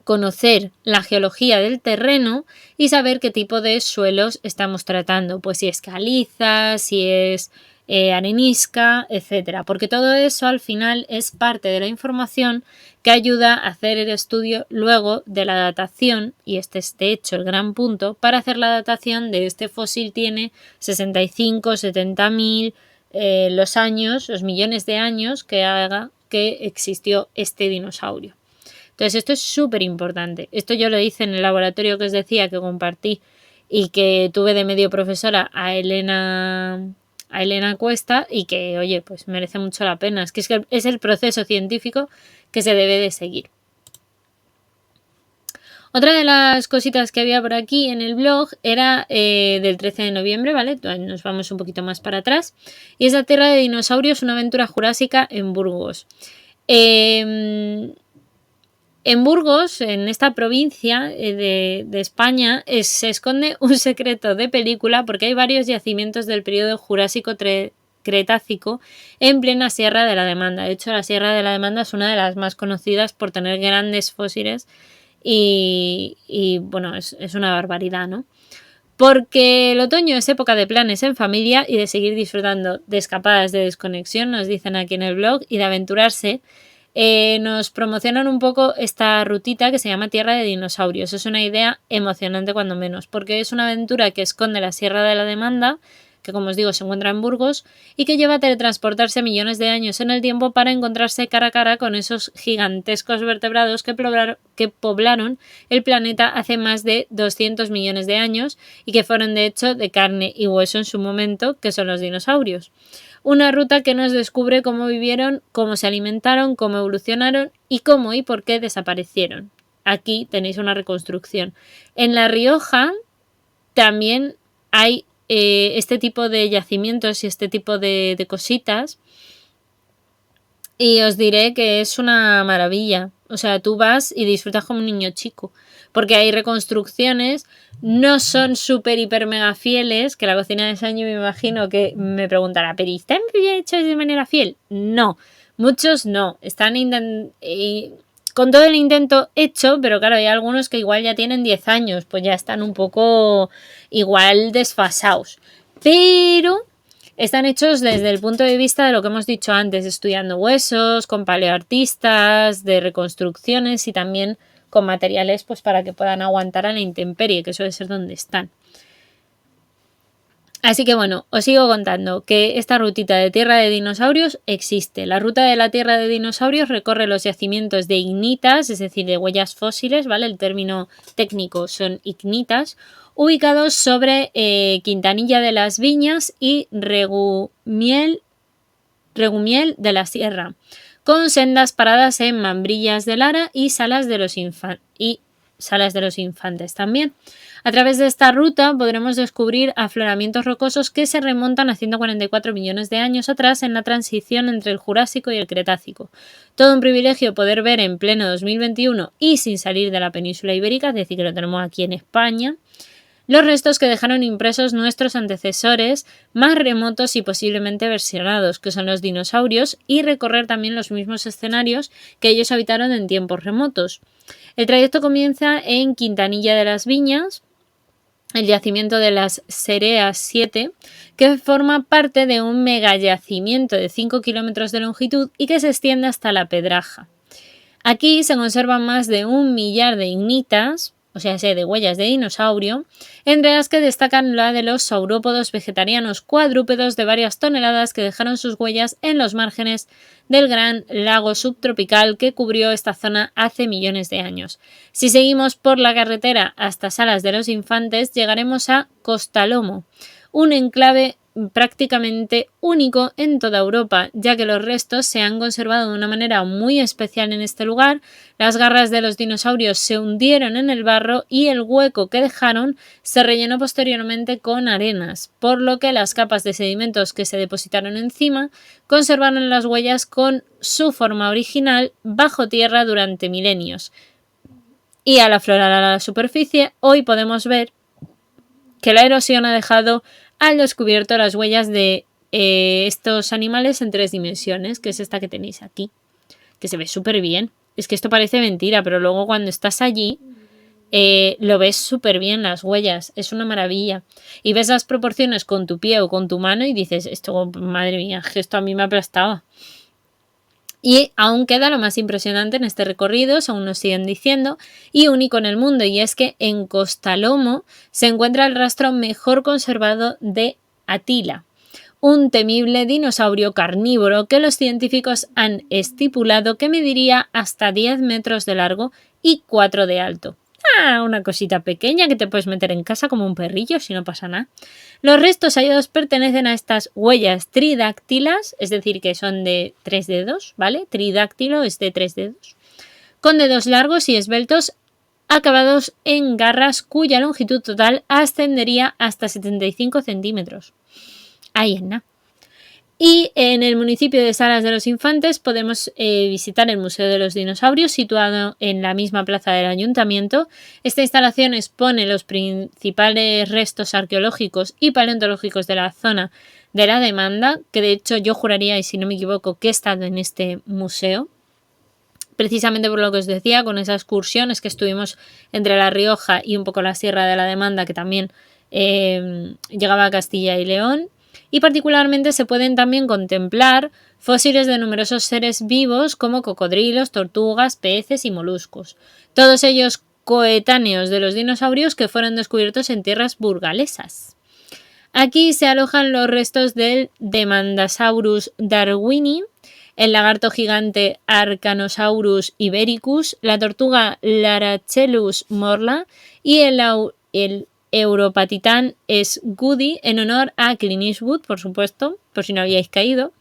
conocer la geología del terreno y saber qué tipo de suelos estamos tratando, pues si es caliza, si es arenisca, etcétera, porque todo eso al final es parte de la información que ayuda a hacer el estudio luego de la datación, y este es de hecho el gran punto. Para hacer la datación de este fósil tiene 65, 70.000 los años, los millones de años que haga que existió este dinosaurio. Entonces esto es súper importante. Esto yo lo hice en el laboratorio que os decía que compartí y que tuve de medio profesora a Elena Cuesta, y que, oye, pues merece mucho la pena. Es que es el proceso científico que se debe de seguir. Otra de las cositas que había por aquí en el blog era del 13 de noviembre, ¿vale? Nos vamos un poquito más para atrás. Y es La Tierra de Dinosaurios, una aventura jurásica en Burgos. En Burgos, en esta provincia de España, se esconde un secreto de película, porque hay varios yacimientos del periodo Jurásico-Cretácico en plena Sierra de la Demanda. De hecho, la Sierra de la Demanda es una de las más conocidas por tener grandes fósiles y bueno, es una barbaridad, ¿no? Porque el otoño es época de planes en familia y de seguir disfrutando de escapadas de desconexión, nos dicen aquí en el blog, y de aventurarse. Nos promocionan un poco esta rutita que se llama Tierra de Dinosaurios. Es una idea emocionante cuando menos, porque es una aventura que esconde la Sierra de la Demanda, que como os digo se encuentra en Burgos, y que lleva a teletransportarse millones de años en el tiempo para encontrarse cara a cara con esos gigantescos vertebrados que poblaron el planeta hace más de 200 millones de años y que fueron de hecho de carne y hueso en su momento, que son los dinosaurios. Una ruta que nos descubre cómo vivieron, cómo se alimentaron, cómo evolucionaron y cómo y por qué desaparecieron. Aquí tenéis una reconstrucción. En La Rioja también hay este tipo de yacimientos y este tipo de cositas, y os diré que es una maravilla. O sea, tú vas y disfrutas como un niño chico, porque hay reconstrucciones, no son súper hiper mega fieles, que la cocina de Saño me imagino que me preguntará, ¿pero están hechos de manera fiel? No, muchos no, están con todo el intento hecho, pero claro, hay algunos que igual ya tienen 10 años, pues ya están un poco igual desfasados. Pero están hechos desde el punto de vista de lo que hemos dicho antes, estudiando huesos, con paleoartistas, de reconstrucciones y también con materiales pues para que puedan aguantar a la intemperie, que suele ser donde están. Así que bueno, os sigo contando que esta rutita de Tierra de Dinosaurios existe. La ruta de la Tierra de Dinosaurios recorre los yacimientos de ignitas, es decir, de huellas fósiles, ¿vale? El término técnico son ignitas, ubicados sobre Quintanilla de las Viñas y Regumiel de la Sierra, con sendas paradas en Mambrillas de Lara y Salas de los Infantes también. A través de esta ruta podremos descubrir afloramientos rocosos que se remontan a 144 millones de años atrás en la transición entre el Jurásico y el Cretácico. Todo un privilegio poder ver en pleno 2021 y sin salir de la península ibérica, es decir, que lo tenemos aquí en España, los restos que dejaron impresos nuestros antecesores más remotos y posiblemente versionados, que son los dinosaurios, y recorrer también los mismos escenarios que ellos habitaron en tiempos remotos. El trayecto comienza en Quintanilla de las Viñas, el yacimiento de las Sereas 7, que forma parte de un megayacimiento de 5 kilómetros de longitud y que se extiende hasta La Pedraja. Aquí se conservan más de 1 millar de ignitas, o sea, de huellas de dinosaurio, entre las que destacan la de los saurópodos vegetarianos cuadrúpedos de varias toneladas que dejaron sus huellas en los márgenes del gran lago subtropical que cubrió esta zona hace millones de años. Si seguimos por la carretera hasta Salas de los Infantes, llegaremos a Costalomo, un enclave prácticamente único en toda Europa, ya que los restos se han conservado de una manera muy especial en este lugar. Las garras de los dinosaurios se hundieron en el barro y el hueco que dejaron se rellenó posteriormente con arenas, por lo que las capas de sedimentos que se depositaron encima conservaron las huellas con su forma original bajo tierra durante milenios. Y al aflorar a la superficie, hoy podemos ver que la erosión ha dejado al descubierto las huellas de estos animales en 3 dimensiones, que es esta que tenéis aquí, que se ve súper bien. Es que esto parece mentira, pero luego cuando estás allí lo ves súper bien las huellas, es una maravilla. Y ves las proporciones con tu pie o con tu mano y dices, esto, madre mía, esto a mí me aplastaba. Y aún queda lo más impresionante en este recorrido, según nos siguen diciendo, y único en el mundo, y es que en Costalomo se encuentra el rastro mejor conservado de Atila, un temible dinosaurio carnívoro que los científicos han estipulado que mediría hasta 10 metros de largo y 4 de alto. Una cosita pequeña que te puedes meter en casa como un perrillo si no pasa nada. Los restos hallados pertenecen a estas huellas tridáctilas, es decir, que son de 3 dedos, ¿vale? Tridáctilo es de 3 dedos, con dedos largos y esbeltos acabados en garras cuya longitud total ascendería hasta 75 centímetros. Ahí es nada. Y en el municipio de Salas de los Infantes podemos visitar el Museo de los Dinosaurios, situado en la misma plaza del ayuntamiento. Esta instalación expone los principales restos arqueológicos y paleontológicos de la zona de la demanda, que de hecho yo juraría, y si no me equivoco, que he estado en este museo, precisamente por lo que os decía, con esas excursiones que estuvimos entre La Rioja y un poco la Sierra de la Demanda, que también llegaba a Castilla y León. Y particularmente se pueden también contemplar fósiles de numerosos seres vivos como cocodrilos, tortugas, peces y moluscos, todos ellos coetáneos de los dinosaurios que fueron descubiertos en tierras burgalesas. Aquí se alojan los restos del Demandasaurus darwini, el lagarto gigante Arcanosaurus ibericus, la tortuga Larachelus morla y el Europatitán sgudi, en honor a Clint Eastwood, por supuesto, por si no habíais caído.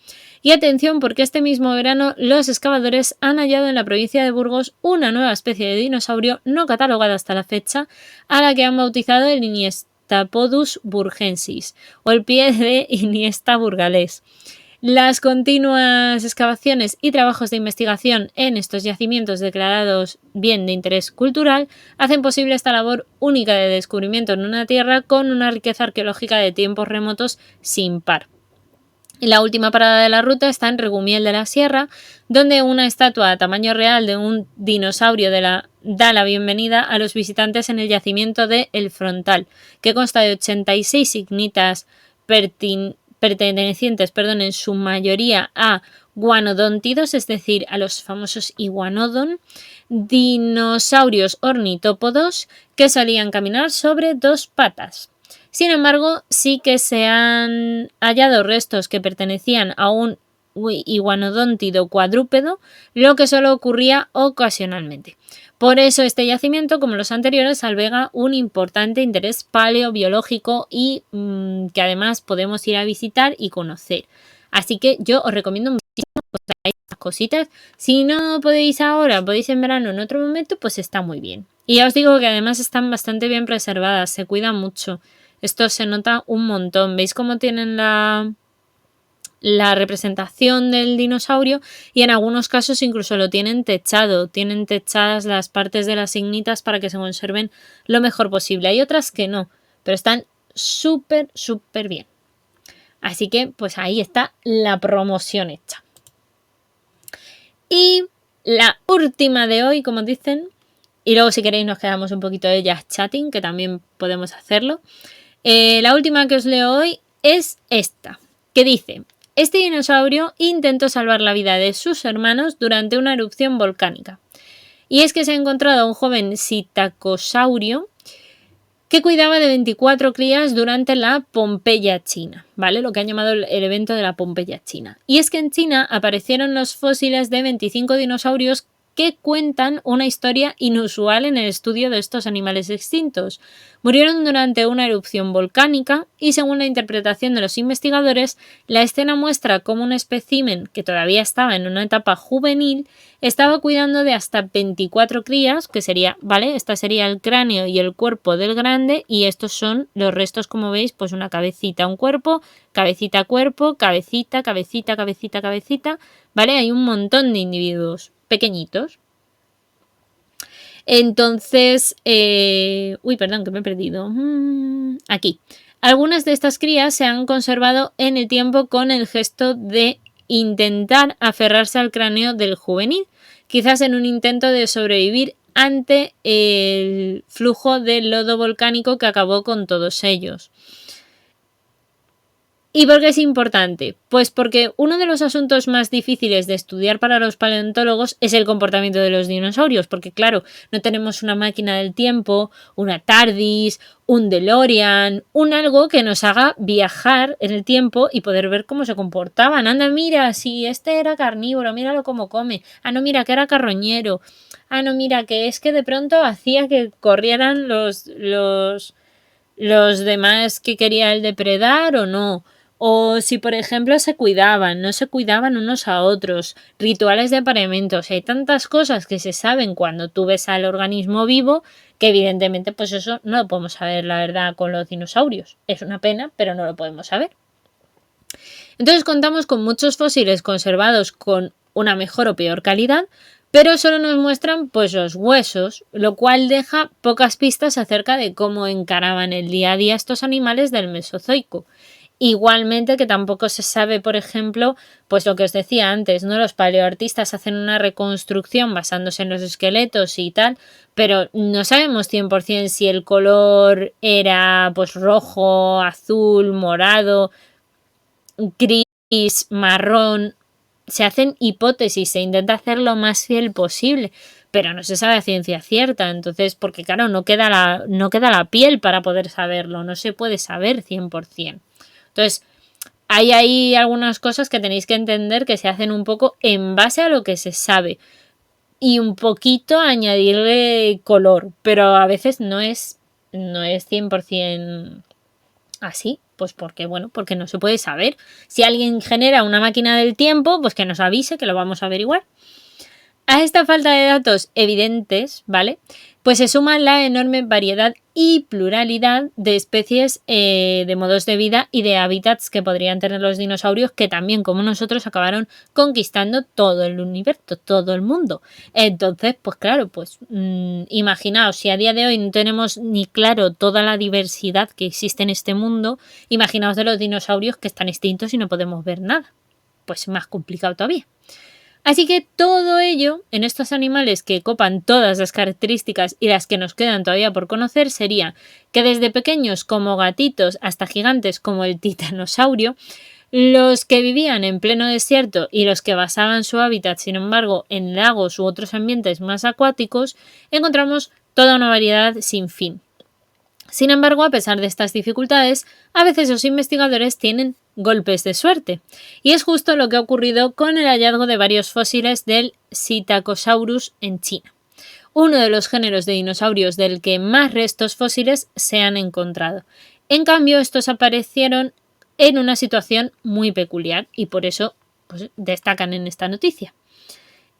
Y atención, porque este mismo verano los excavadores han hallado en la provincia de Burgos una nueva especie de dinosaurio no catalogada hasta la fecha, a la que han bautizado el Iniestapodus burgensis, o el pie de Iniesta burgalés. Las continuas excavaciones y trabajos de investigación en estos yacimientos declarados bien de interés cultural hacen posible esta labor única de descubrimiento en una tierra con una riqueza arqueológica de tiempos remotos sin par. La última parada de la ruta está en Regumiel de la Sierra, donde una estatua a tamaño real de un dinosaurio da la bienvenida a los visitantes en el yacimiento de El Frontal, que consta de 86 ignitas pertenecientes en su mayoría a guanodóntidos, es decir, a los famosos iguanodon, dinosaurios ornitópodos que solían caminar sobre 2 patas. Sin embargo, sí que se han hallado restos que pertenecían a un iguanodóntido cuadrúpedo, lo que solo ocurría ocasionalmente. Por eso este yacimiento, como los anteriores, alberga un importante interés paleobiológico y que además podemos ir a visitar y conocer. Así que yo os recomiendo muchísimo que traigáis estas cositas. Si no podéis ahora, podéis en verano en otro momento, pues está muy bien. Y ya os digo que además están bastante bien preservadas, se cuidan mucho. Esto se nota un montón. ¿Veis cómo tienen la representación del dinosaurio? Y en algunos casos incluso lo tienen techado, tienen techadas las partes de las ignitas para que se conserven lo mejor posible. Hay otras que no, pero están súper bien. Así que pues ahí está la promoción hecha. Y la última de hoy, como dicen, y luego si queréis nos quedamos un poquito de ellas chatting, que también podemos hacerlo. La última que os leo hoy es esta, que dice: este dinosaurio intentó salvar la vida de sus hermanos durante una erupción volcánica. Y es que se ha encontrado a un joven psitacosaurio que cuidaba de 24 crías durante la Pompeya china, ¿vale? Lo que han llamado el evento de la Pompeya china. Y es que en China aparecieron los fósiles de 25 dinosaurios que cuentan una historia inusual en el estudio de estos animales extintos. Murieron durante una erupción volcánica y, según la interpretación de los investigadores, la escena muestra cómo un espécimen que todavía estaba en una etapa juvenil estaba cuidando de hasta 24 crías, que sería, ¿vale? Esta sería el cráneo y el cuerpo del grande, y estos son los restos, como veis, pues una cabecita, un cuerpo, cabecita, cuerpo, cabecita, cabecita, cabecita, cabecita, ¿vale? Hay un montón de individuos pequeñitos. Entonces, perdón, que me he perdido. Aquí. Algunas de estas crías se han conservado en el tiempo con el gesto de intentar aferrarse al cráneo del juvenil, quizás en un intento de sobrevivir ante el flujo del lodo volcánico que acabó con todos ellos. ¿Y por qué es importante? Pues porque uno de los asuntos más difíciles de estudiar para los paleontólogos es el comportamiento de los dinosaurios, porque claro, no tenemos una máquina del tiempo, una TARDIS, un DeLorean, un algo que nos haga viajar en el tiempo y poder ver cómo se comportaban. Anda, mira, si este era carnívoro, míralo cómo come. Ah, no, mira, que era carroñero. Ah, no, mira, que es que de pronto hacía que corrieran los demás que quería el depredar o no. O si, por ejemplo, se cuidaban, no se cuidaban unos a otros, rituales de apareamiento. O sea, hay tantas cosas que se saben cuando tú ves al organismo vivo que evidentemente pues eso no lo podemos saber, la verdad, con los dinosaurios. Es una pena, pero no lo podemos saber. Entonces contamos con muchos fósiles conservados con una mejor o peor calidad, pero solo nos muestran pues los huesos, lo cual deja pocas pistas acerca de cómo encaraban el día a día estos animales del Mesozoico. Igualmente que tampoco se sabe, por ejemplo, pues lo que os decía antes, ¿no? Los paleoartistas hacen una reconstrucción basándose en los esqueletos y tal, pero no sabemos 100% si el color era pues rojo, azul, morado, gris, marrón. Se hacen hipótesis, se intenta hacer lo más fiel posible, pero no se sabe a ciencia cierta. Entonces, porque claro, no queda la piel para poder saberlo, no se puede saber 100%. Entonces, hay ahí algunas cosas que tenéis que entender que se hacen un poco en base a lo que se sabe y un poquito añadirle color, pero a veces no es 100% así, pues porque no se puede saber. Si alguien genera una máquina del tiempo, pues que nos avise, que lo vamos a averiguar. A esta falta de datos evidentes, ¿vale? Pues se suma la enorme variedad y pluralidad de especies, de modos de vida y de hábitats que podrían tener los dinosaurios, que también, como nosotros, acabaron conquistando todo el universo, todo el mundo. Entonces, pues claro, pues imaginaos, si a día de hoy no tenemos ni claro toda la diversidad que existe en este mundo, imaginaos de los dinosaurios que están extintos y no podemos ver nada. Pues más complicado todavía. Así que todo ello en estos animales que copan todas las características y las que nos quedan todavía por conocer sería que desde pequeños como gatitos hasta gigantes como el titanosaurio, los que vivían en pleno desierto y los que basaban su hábitat, sin embargo, en lagos u otros ambientes más acuáticos, encontramos toda una variedad sin fin. Sin embargo, a pesar de estas dificultades, a veces los investigadores tienen golpes de suerte. Y es justo lo que ha ocurrido con el hallazgo de varios fósiles del Psittacosaurus en China, uno de los géneros de dinosaurios del que más restos fósiles se han encontrado. En cambio, estos aparecieron en una situación muy peculiar y por eso pues, destacan en esta noticia.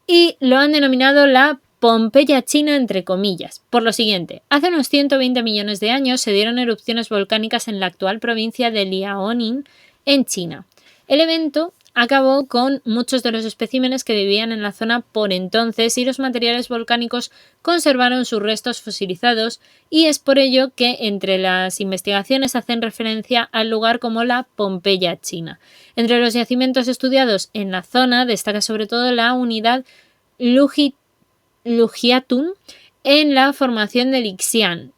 Y lo han denominado la Pompeya china, entre comillas, por lo siguiente: hace unos 120 millones de años se dieron erupciones volcánicas en la actual provincia de Liaoning, en China. El evento acabó con muchos de los especímenes que vivían en la zona por entonces y los materiales volcánicos conservaron sus restos fosilizados, y es por ello que entre las investigaciones hacen referencia al lugar como la Pompeya china. Entre los yacimientos estudiados en la zona destaca sobre todo la unidad Lujiatun en la formación de Yixian,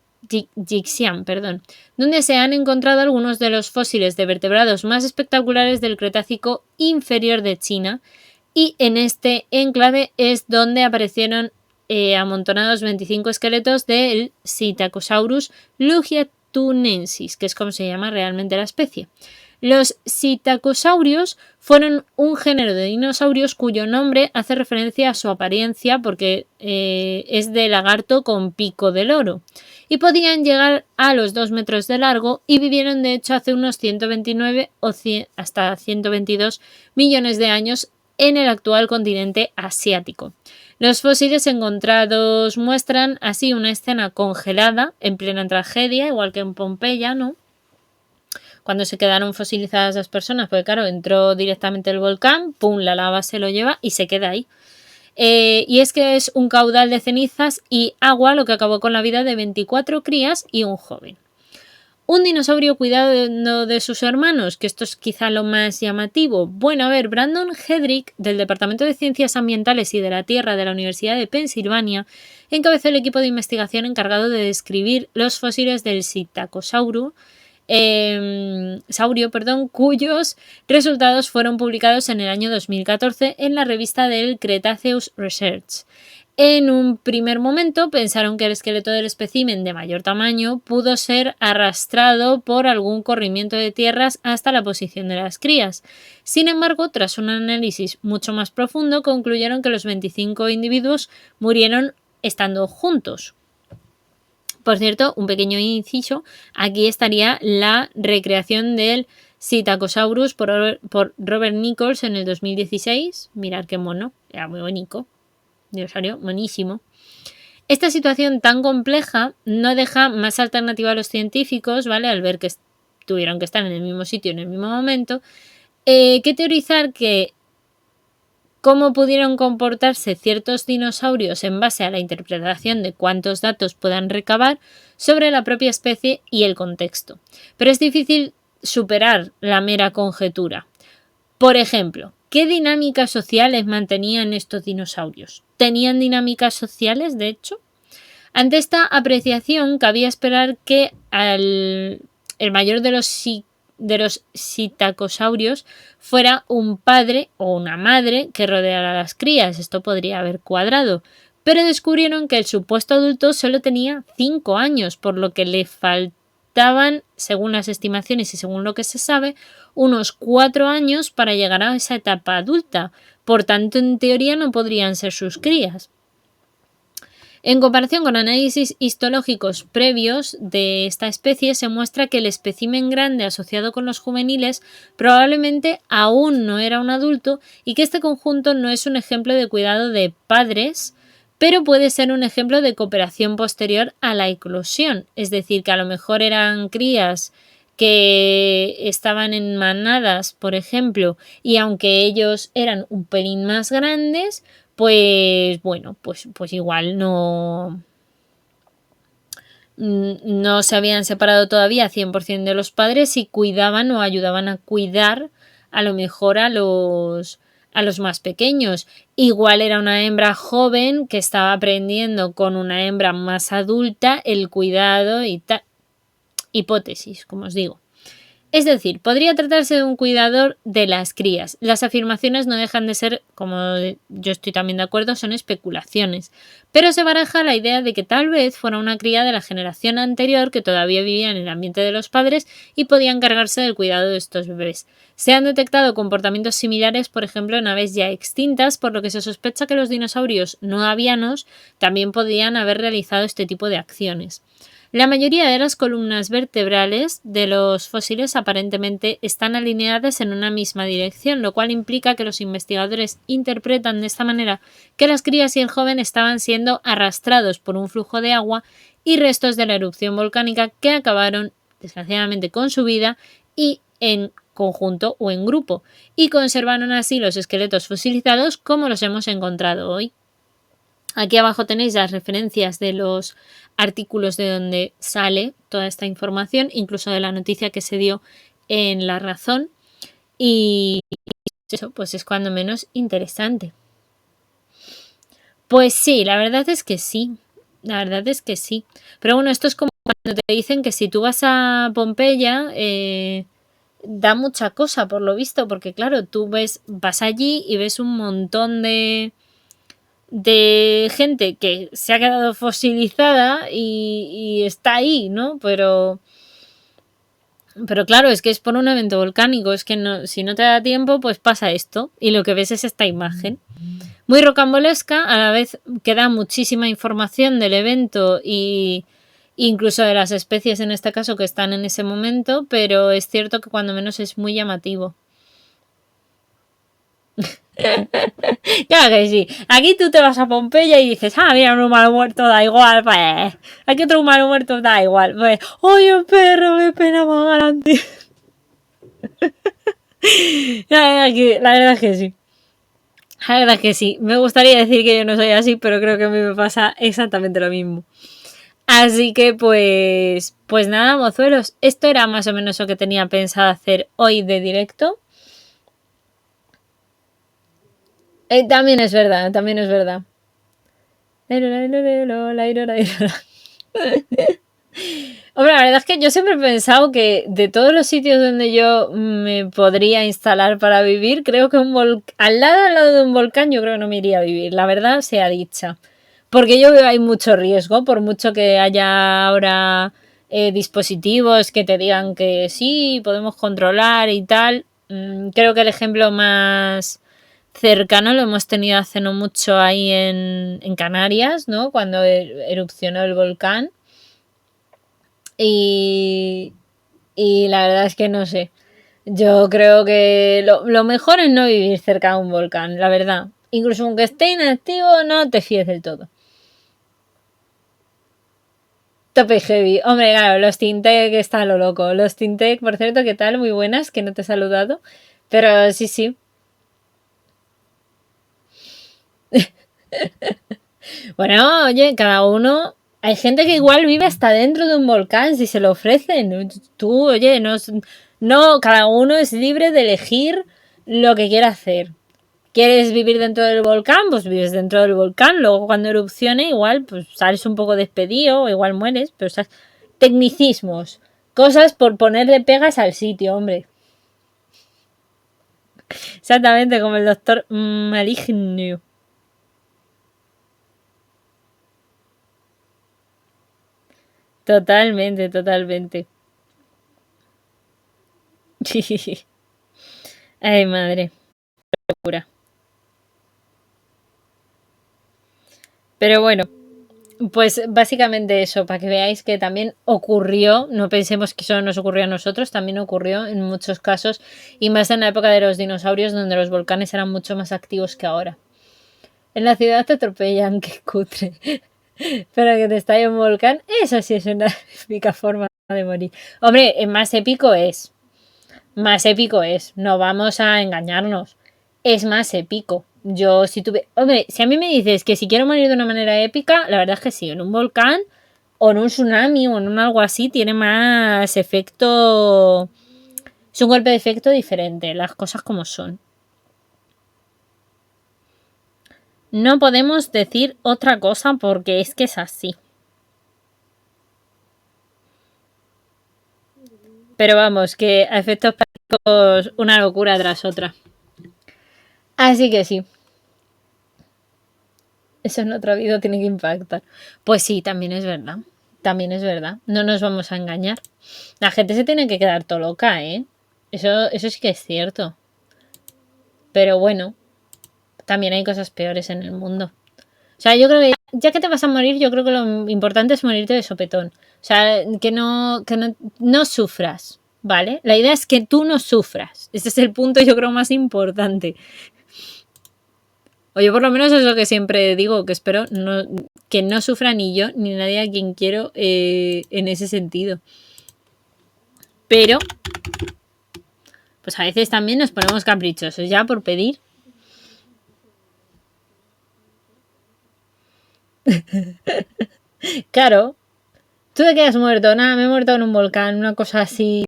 donde se han encontrado algunos de los fósiles de vertebrados más espectaculares del Cretácico inferior de China, y en este enclave es donde aparecieron amontonados 25 esqueletos del Psittacosaurus lujiatunensis, que es como se llama realmente la especie. Los psittacosaurios fueron un género de dinosaurios cuyo nombre hace referencia a su apariencia porque es de lagarto con pico de loro, y podían llegar a los 2 metros de largo y vivieron de hecho hace unos 129 o hasta 122 millones de años en el actual continente asiático. Los fósiles encontrados muestran así una escena congelada en plena tragedia, igual que en Pompeya, ¿no? Cuando se quedaron fosilizadas las personas, porque claro, entró directamente el volcán, pum, la lava se lo lleva y se queda ahí. Y es que es un caudal de cenizas y agua lo que acabó con la vida de 24 crías y un joven. ¿Un dinosaurio cuidando de sus hermanos? Que esto es quizá lo más llamativo. Bueno, a ver, Brandon Hedrick, del Departamento de Ciencias Ambientales y de la Tierra de la Universidad de Pensilvania, encabezó el equipo de investigación encargado de describir los fósiles del Psittacosaurio, cuyos resultados fueron publicados en el año 2014 en la revista del Cretaceous Research. En un primer momento pensaron que el esqueleto del espécimen de mayor tamaño pudo ser arrastrado por algún corrimiento de tierras hasta la posición de las crías. Sin embargo, tras un análisis mucho más profundo, concluyeron que los 25 individuos murieron estando juntos. Por cierto, un pequeño inciso, aquí estaría la recreación del Psittacosaurus por Robert Nichols en el 2016. Mirad qué mono, era muy bonito. Dinosaurio, buenísimo. Esta situación tan compleja no deja más alternativa a los científicos, ¿vale? Al ver que tuvieron que estar en el mismo sitio en el mismo momento, que teorizar que cómo pudieron comportarse ciertos dinosaurios en base a la interpretación de cuántos datos puedan recabar sobre la propia especie y el contexto. Pero es difícil superar la mera conjetura. Por ejemplo, ¿qué dinámicas sociales mantenían estos dinosaurios? ¿Tenían dinámicas sociales, de hecho? Ante esta apreciación, cabía esperar que el mayor de los psittacosaurios fuera un padre o una madre que rodeara a las crías. Esto podría haber cuadrado. Pero descubrieron que el supuesto adulto solo tenía 5 años, por lo que le faltaban, según las estimaciones y según lo que se sabe, unos 4 años para llegar a esa etapa adulta. Por tanto, en teoría no podrían ser sus crías. En comparación con análisis histológicos previos de esta especie, se muestra que el espécimen grande asociado con los juveniles probablemente aún no era un adulto y que este conjunto no es un ejemplo de cuidado de padres, pero puede ser un ejemplo de cooperación posterior a la eclosión. Es decir, que a lo mejor eran crías que estaban en manadas, por ejemplo, y aunque ellos eran un pelín más grandes, pues bueno, pues igual no se habían separado todavía 100% de los padres y cuidaban o ayudaban a cuidar a lo mejor a los más pequeños. Igual era una hembra joven que estaba aprendiendo con una hembra más adulta el cuidado y tal. Hipótesis, como os digo. Es decir, podría tratarse de un cuidador de las crías. Las afirmaciones no dejan de ser, como yo estoy también de acuerdo, son especulaciones. Pero se baraja la idea de que tal vez fuera una cría de la generación anterior que todavía vivía en el ambiente de los padres y podía encargarse del cuidado de estos bebés. Se han detectado comportamientos similares, por ejemplo, en aves ya extintas, por lo que se sospecha que los dinosaurios no avianos también podían haber realizado este tipo de acciones. La mayoría de las columnas vertebrales de los fósiles aparentemente están alineadas en una misma dirección, lo cual implica que los investigadores interpretan de esta manera que las crías y el joven estaban siendo arrastrados por un flujo de agua y restos de la erupción volcánica que acabaron, desgraciadamente, con su vida y en conjunto o en grupo, y conservaron así los esqueletos fosilizados como los hemos encontrado hoy. Aquí abajo tenéis las referencias de los artículos de donde sale toda esta información, incluso de la noticia que se dio en La Razón, y eso pues es cuando menos interesante. Pues sí, la verdad es que sí, pero bueno, esto es como cuando te dicen que si tú vas a Pompeya da mucha cosa por lo visto, porque claro, tú vas allí y ves un montón de gente que se ha quedado fosilizada y está ahí, ¿no? Pero claro, es que es por un evento volcánico, es que no, si no te da tiempo, pues pasa esto y lo que ves es esta imagen. Muy rocambolesca, a la vez que da muchísima información del evento y incluso de las especies en este caso que están en ese momento, pero es cierto que cuando menos es muy llamativo. Claro que sí. Aquí tú te vas a Pompeya y dices, mira, un humano muerto, da igual, pues. Aquí otro humano muerto, da igual, pues. ¡Oye, perro, qué pena más grande! La verdad es que sí. La verdad es que sí. Me gustaría decir que yo no soy así, pero creo que a mí me pasa exactamente lo mismo. Así que pues nada, mozuelos. Esto era más o menos lo que tenía pensado hacer hoy de directo. También es verdad, también es verdad. Hombre, la verdad es que yo siempre he pensado que de todos los sitios donde yo me podría instalar para vivir, creo que al lado de un volcán yo creo que no me iría a vivir, la verdad sea dicha. Porque yo veo que hay mucho riesgo, por mucho que haya ahora dispositivos que te digan que sí, podemos controlar y tal. Creo que el ejemplo más cercano lo hemos tenido hace no mucho ahí en Canarias, ¿no? Cuando erupcionó el volcán. Y la verdad es que no sé. Yo creo que lo mejor es no vivir cerca de un volcán, la verdad. Incluso aunque esté inactivo, no te fíes del todo. Tope heavy. Hombre, claro, los Tintec está a lo loco. Los Tintec, por cierto, ¿qué tal? Muy buenas, que no te he saludado. Pero sí, sí. Bueno, oye, cada uno. Hay gente que igual vive hasta dentro de un volcán si se lo ofrecen. Tú, oye, no, cada uno es libre de elegir lo que quiera hacer. ¿Quieres vivir dentro del volcán? Pues vives dentro del volcán. Luego cuando erupcione igual pues sales un poco despedido o igual mueres. Pero ¿sabes? Tecnicismos. Cosas por ponerle pegas al sitio, hombre. Exactamente como el doctor Maligno. Totalmente, totalmente. Ay, madre. Locura. Pero bueno, pues básicamente eso, para que veáis que también ocurrió, no pensemos que solo nos ocurrió a nosotros, también ocurrió en muchos casos, y más en la época de los dinosaurios, donde los volcanes eran mucho más activos que ahora. En la ciudad te atropellan, qué cutre. Pero que te estalle un volcán, eso sí es una épica forma de morir. Hombre, más épico es. Más épico es. No vamos a engañarnos. Es más épico. Yo si tuve... Hombre, si a mí me dices que si quiero morir de una manera épica, la verdad es que sí. En un volcán o en un tsunami o en un algo así tiene más efecto... Es un golpe de efecto diferente. Las cosas como son. No podemos decir otra cosa porque es que es así. Pero vamos, que a efectos prácticos una locura tras otra. Así que sí. Eso en otra vida tiene que impactar. Pues sí, también es verdad. También es verdad. No nos vamos a engañar. La gente se tiene que quedar todo loca, ¿eh? Eso sí que es cierto. Pero bueno, también hay cosas peores en el mundo. O sea, yo creo que ya que te vas a morir, yo creo que lo importante es morirte de sopetón. O sea, que no sufras, ¿vale? La idea es que tú no sufras. Ese es el punto, yo creo, más importante. O yo por lo menos es lo que siempre digo, que espero que no sufra ni yo ni nadie a quien quiero en ese sentido. Pero, pues a veces también nos ponemos caprichosos ya por pedir. Claro, tú te quedas muerto, nada, me he muerto en un volcán, una cosa así.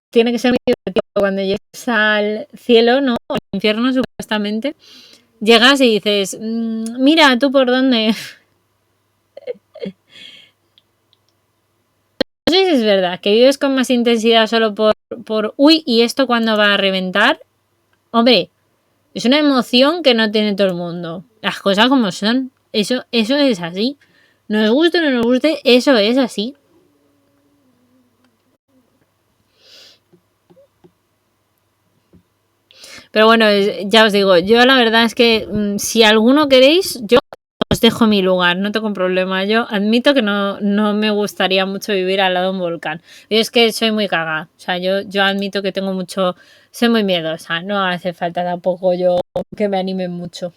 Tiene que ser muy divertido cuando llegas al cielo, ¿no? O al infierno, supuestamente. Llegas y dices, mira, ¿tú por dónde? No sé si es verdad, que vives con más intensidad solo uy, ¿y esto cuándo va a reventar? Hombre, es una emoción que no tiene todo el mundo. Las cosas como son. Eso es así. Nos guste o no nos guste, eso es así. Pero bueno, ya os digo, yo la verdad es que si alguno queréis, yo os dejo mi lugar, no tengo problema. Yo admito que no me gustaría mucho vivir al lado de un volcán. Yo es que soy muy cagada. O sea, yo admito que tengo mucho... Soy muy miedosa. No hace falta tampoco yo que me anime mucho.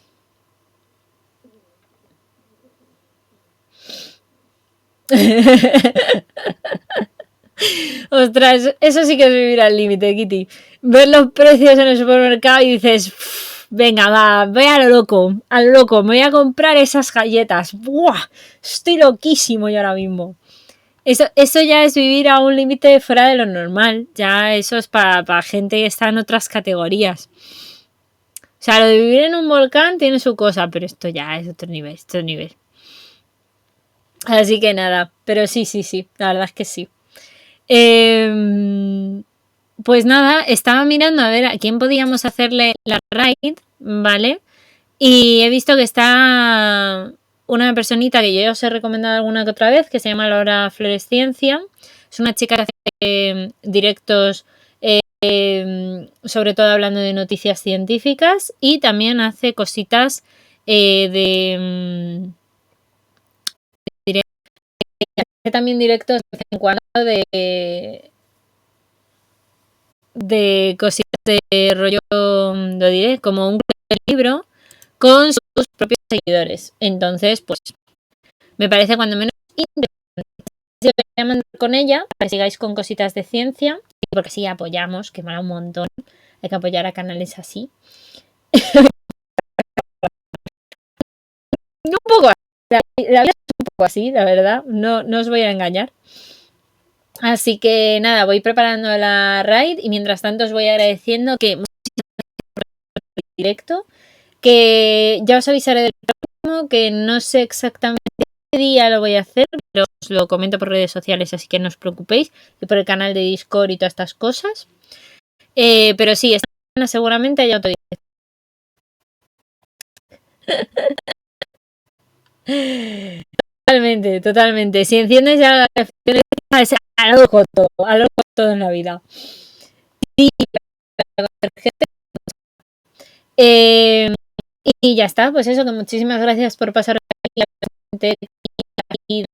Ostras, eso sí que es vivir al límite, Kitty. Ver los precios en el supermercado y dices... venga, va, voy a lo loco, me voy a comprar esas galletas. ¡Buah! Estoy loquísimo yo ahora mismo. Eso ya es vivir a un límite fuera de lo normal. Ya eso es para gente que está en otras categorías. O sea, lo de vivir en un volcán tiene su cosa, pero esto ya es otro nivel, Así que nada, pero sí, la verdad es que sí. Pues nada, estaba mirando a ver a quién podíamos hacerle la raid, ¿vale? Y he visto que está una personita que yo ya os he recomendado alguna que otra vez, que se llama Laura Floresciencia. Es una chica que hace directos, sobre todo hablando de noticias científicas, y también hace cositas hace también directos de vez en cuando de cositas de rollo, lo diré, como un libro con sus propios seguidores. Entonces, pues, me parece cuando menos interesante. Yo voy a mandar con ella para que sigáis con cositas de ciencia, y porque sí apoyamos, que mola un montón. Hay que apoyar a canales así. Un poco así, la vida es un poco así, la verdad, no os voy a engañar. Así que nada, voy preparando la raid y mientras tanto os voy agradeciendo que directo, que ya os avisaré del próximo, que no sé exactamente qué día lo voy a hacer, pero os lo comento por redes sociales, así que no os preocupéis, y por el canal de Discord y todas estas cosas. Pero sí, esta semana seguramente haya otro directo. Totalmente. Si enciendes ya las reflexiones, a lo todo en la vida. Sí, y ya está, pues eso, que muchísimas gracias por pasar aquí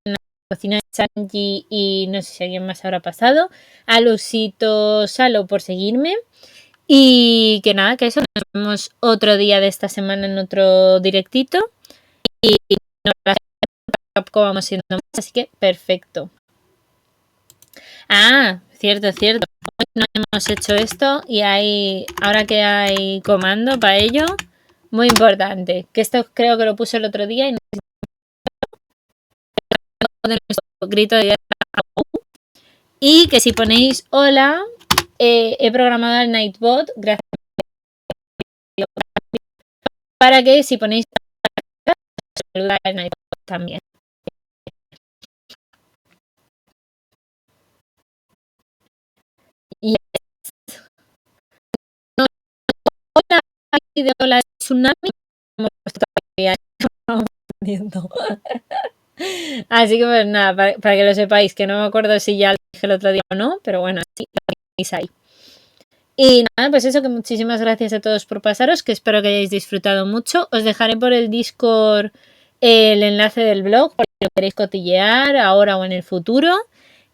en la cocina de Sanji y no sé si alguien más habrá pasado. A Lucito Salo por seguirme. Y que nada, que eso, nos vemos otro día de esta semana en otro directito. Y tampoco vamos siendo más, así que perfecto. Ah, cierto. Hoy no hemos hecho esto y ahora que hay comando para ello, muy importante. Que esto creo que lo puse el otro día y no de nuestro grito de y que si ponéis hola, he programado el Nightbot gracias para que si ponéis saluda al Nightbot también. Y no, hola, de hola tsunami, así que pues nada, para que lo sepáis, que no me acuerdo si ya lo dije el otro día o no, pero bueno, sí, lo tenéis ahí. Y nada, pues eso, que muchísimas gracias a todos por pasaros, que espero que hayáis disfrutado mucho. Os dejaré por el Discord el enlace del blog, por si lo queréis cotillear ahora o en el futuro.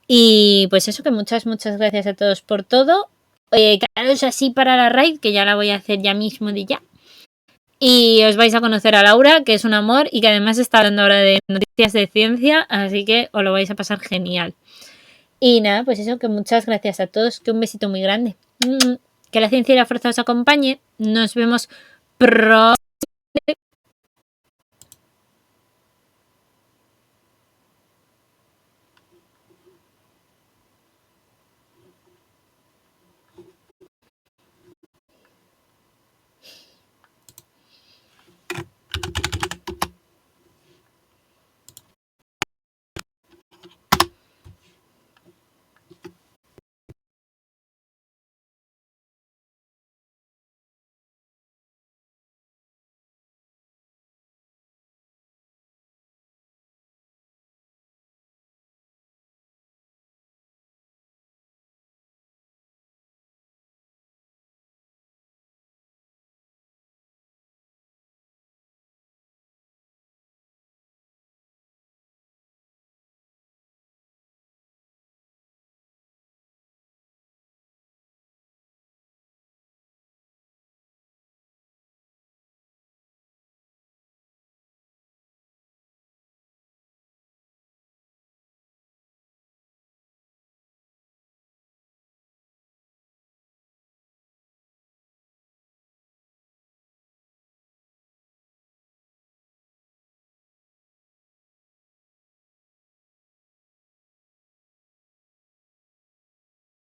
Y pues eso, que muchas gracias a todos por todo. Quedaros así para la raid, que ya la voy a hacer ya mismo de ya. Y os vais a conocer a Laura, que es un amor y que además está hablando ahora de noticias de ciencia, así que os lo vais a pasar genial. Y nada, pues eso, que muchas gracias a todos, que un besito muy grande. Que la ciencia y la fuerza os acompañe. Nos vemos pronto.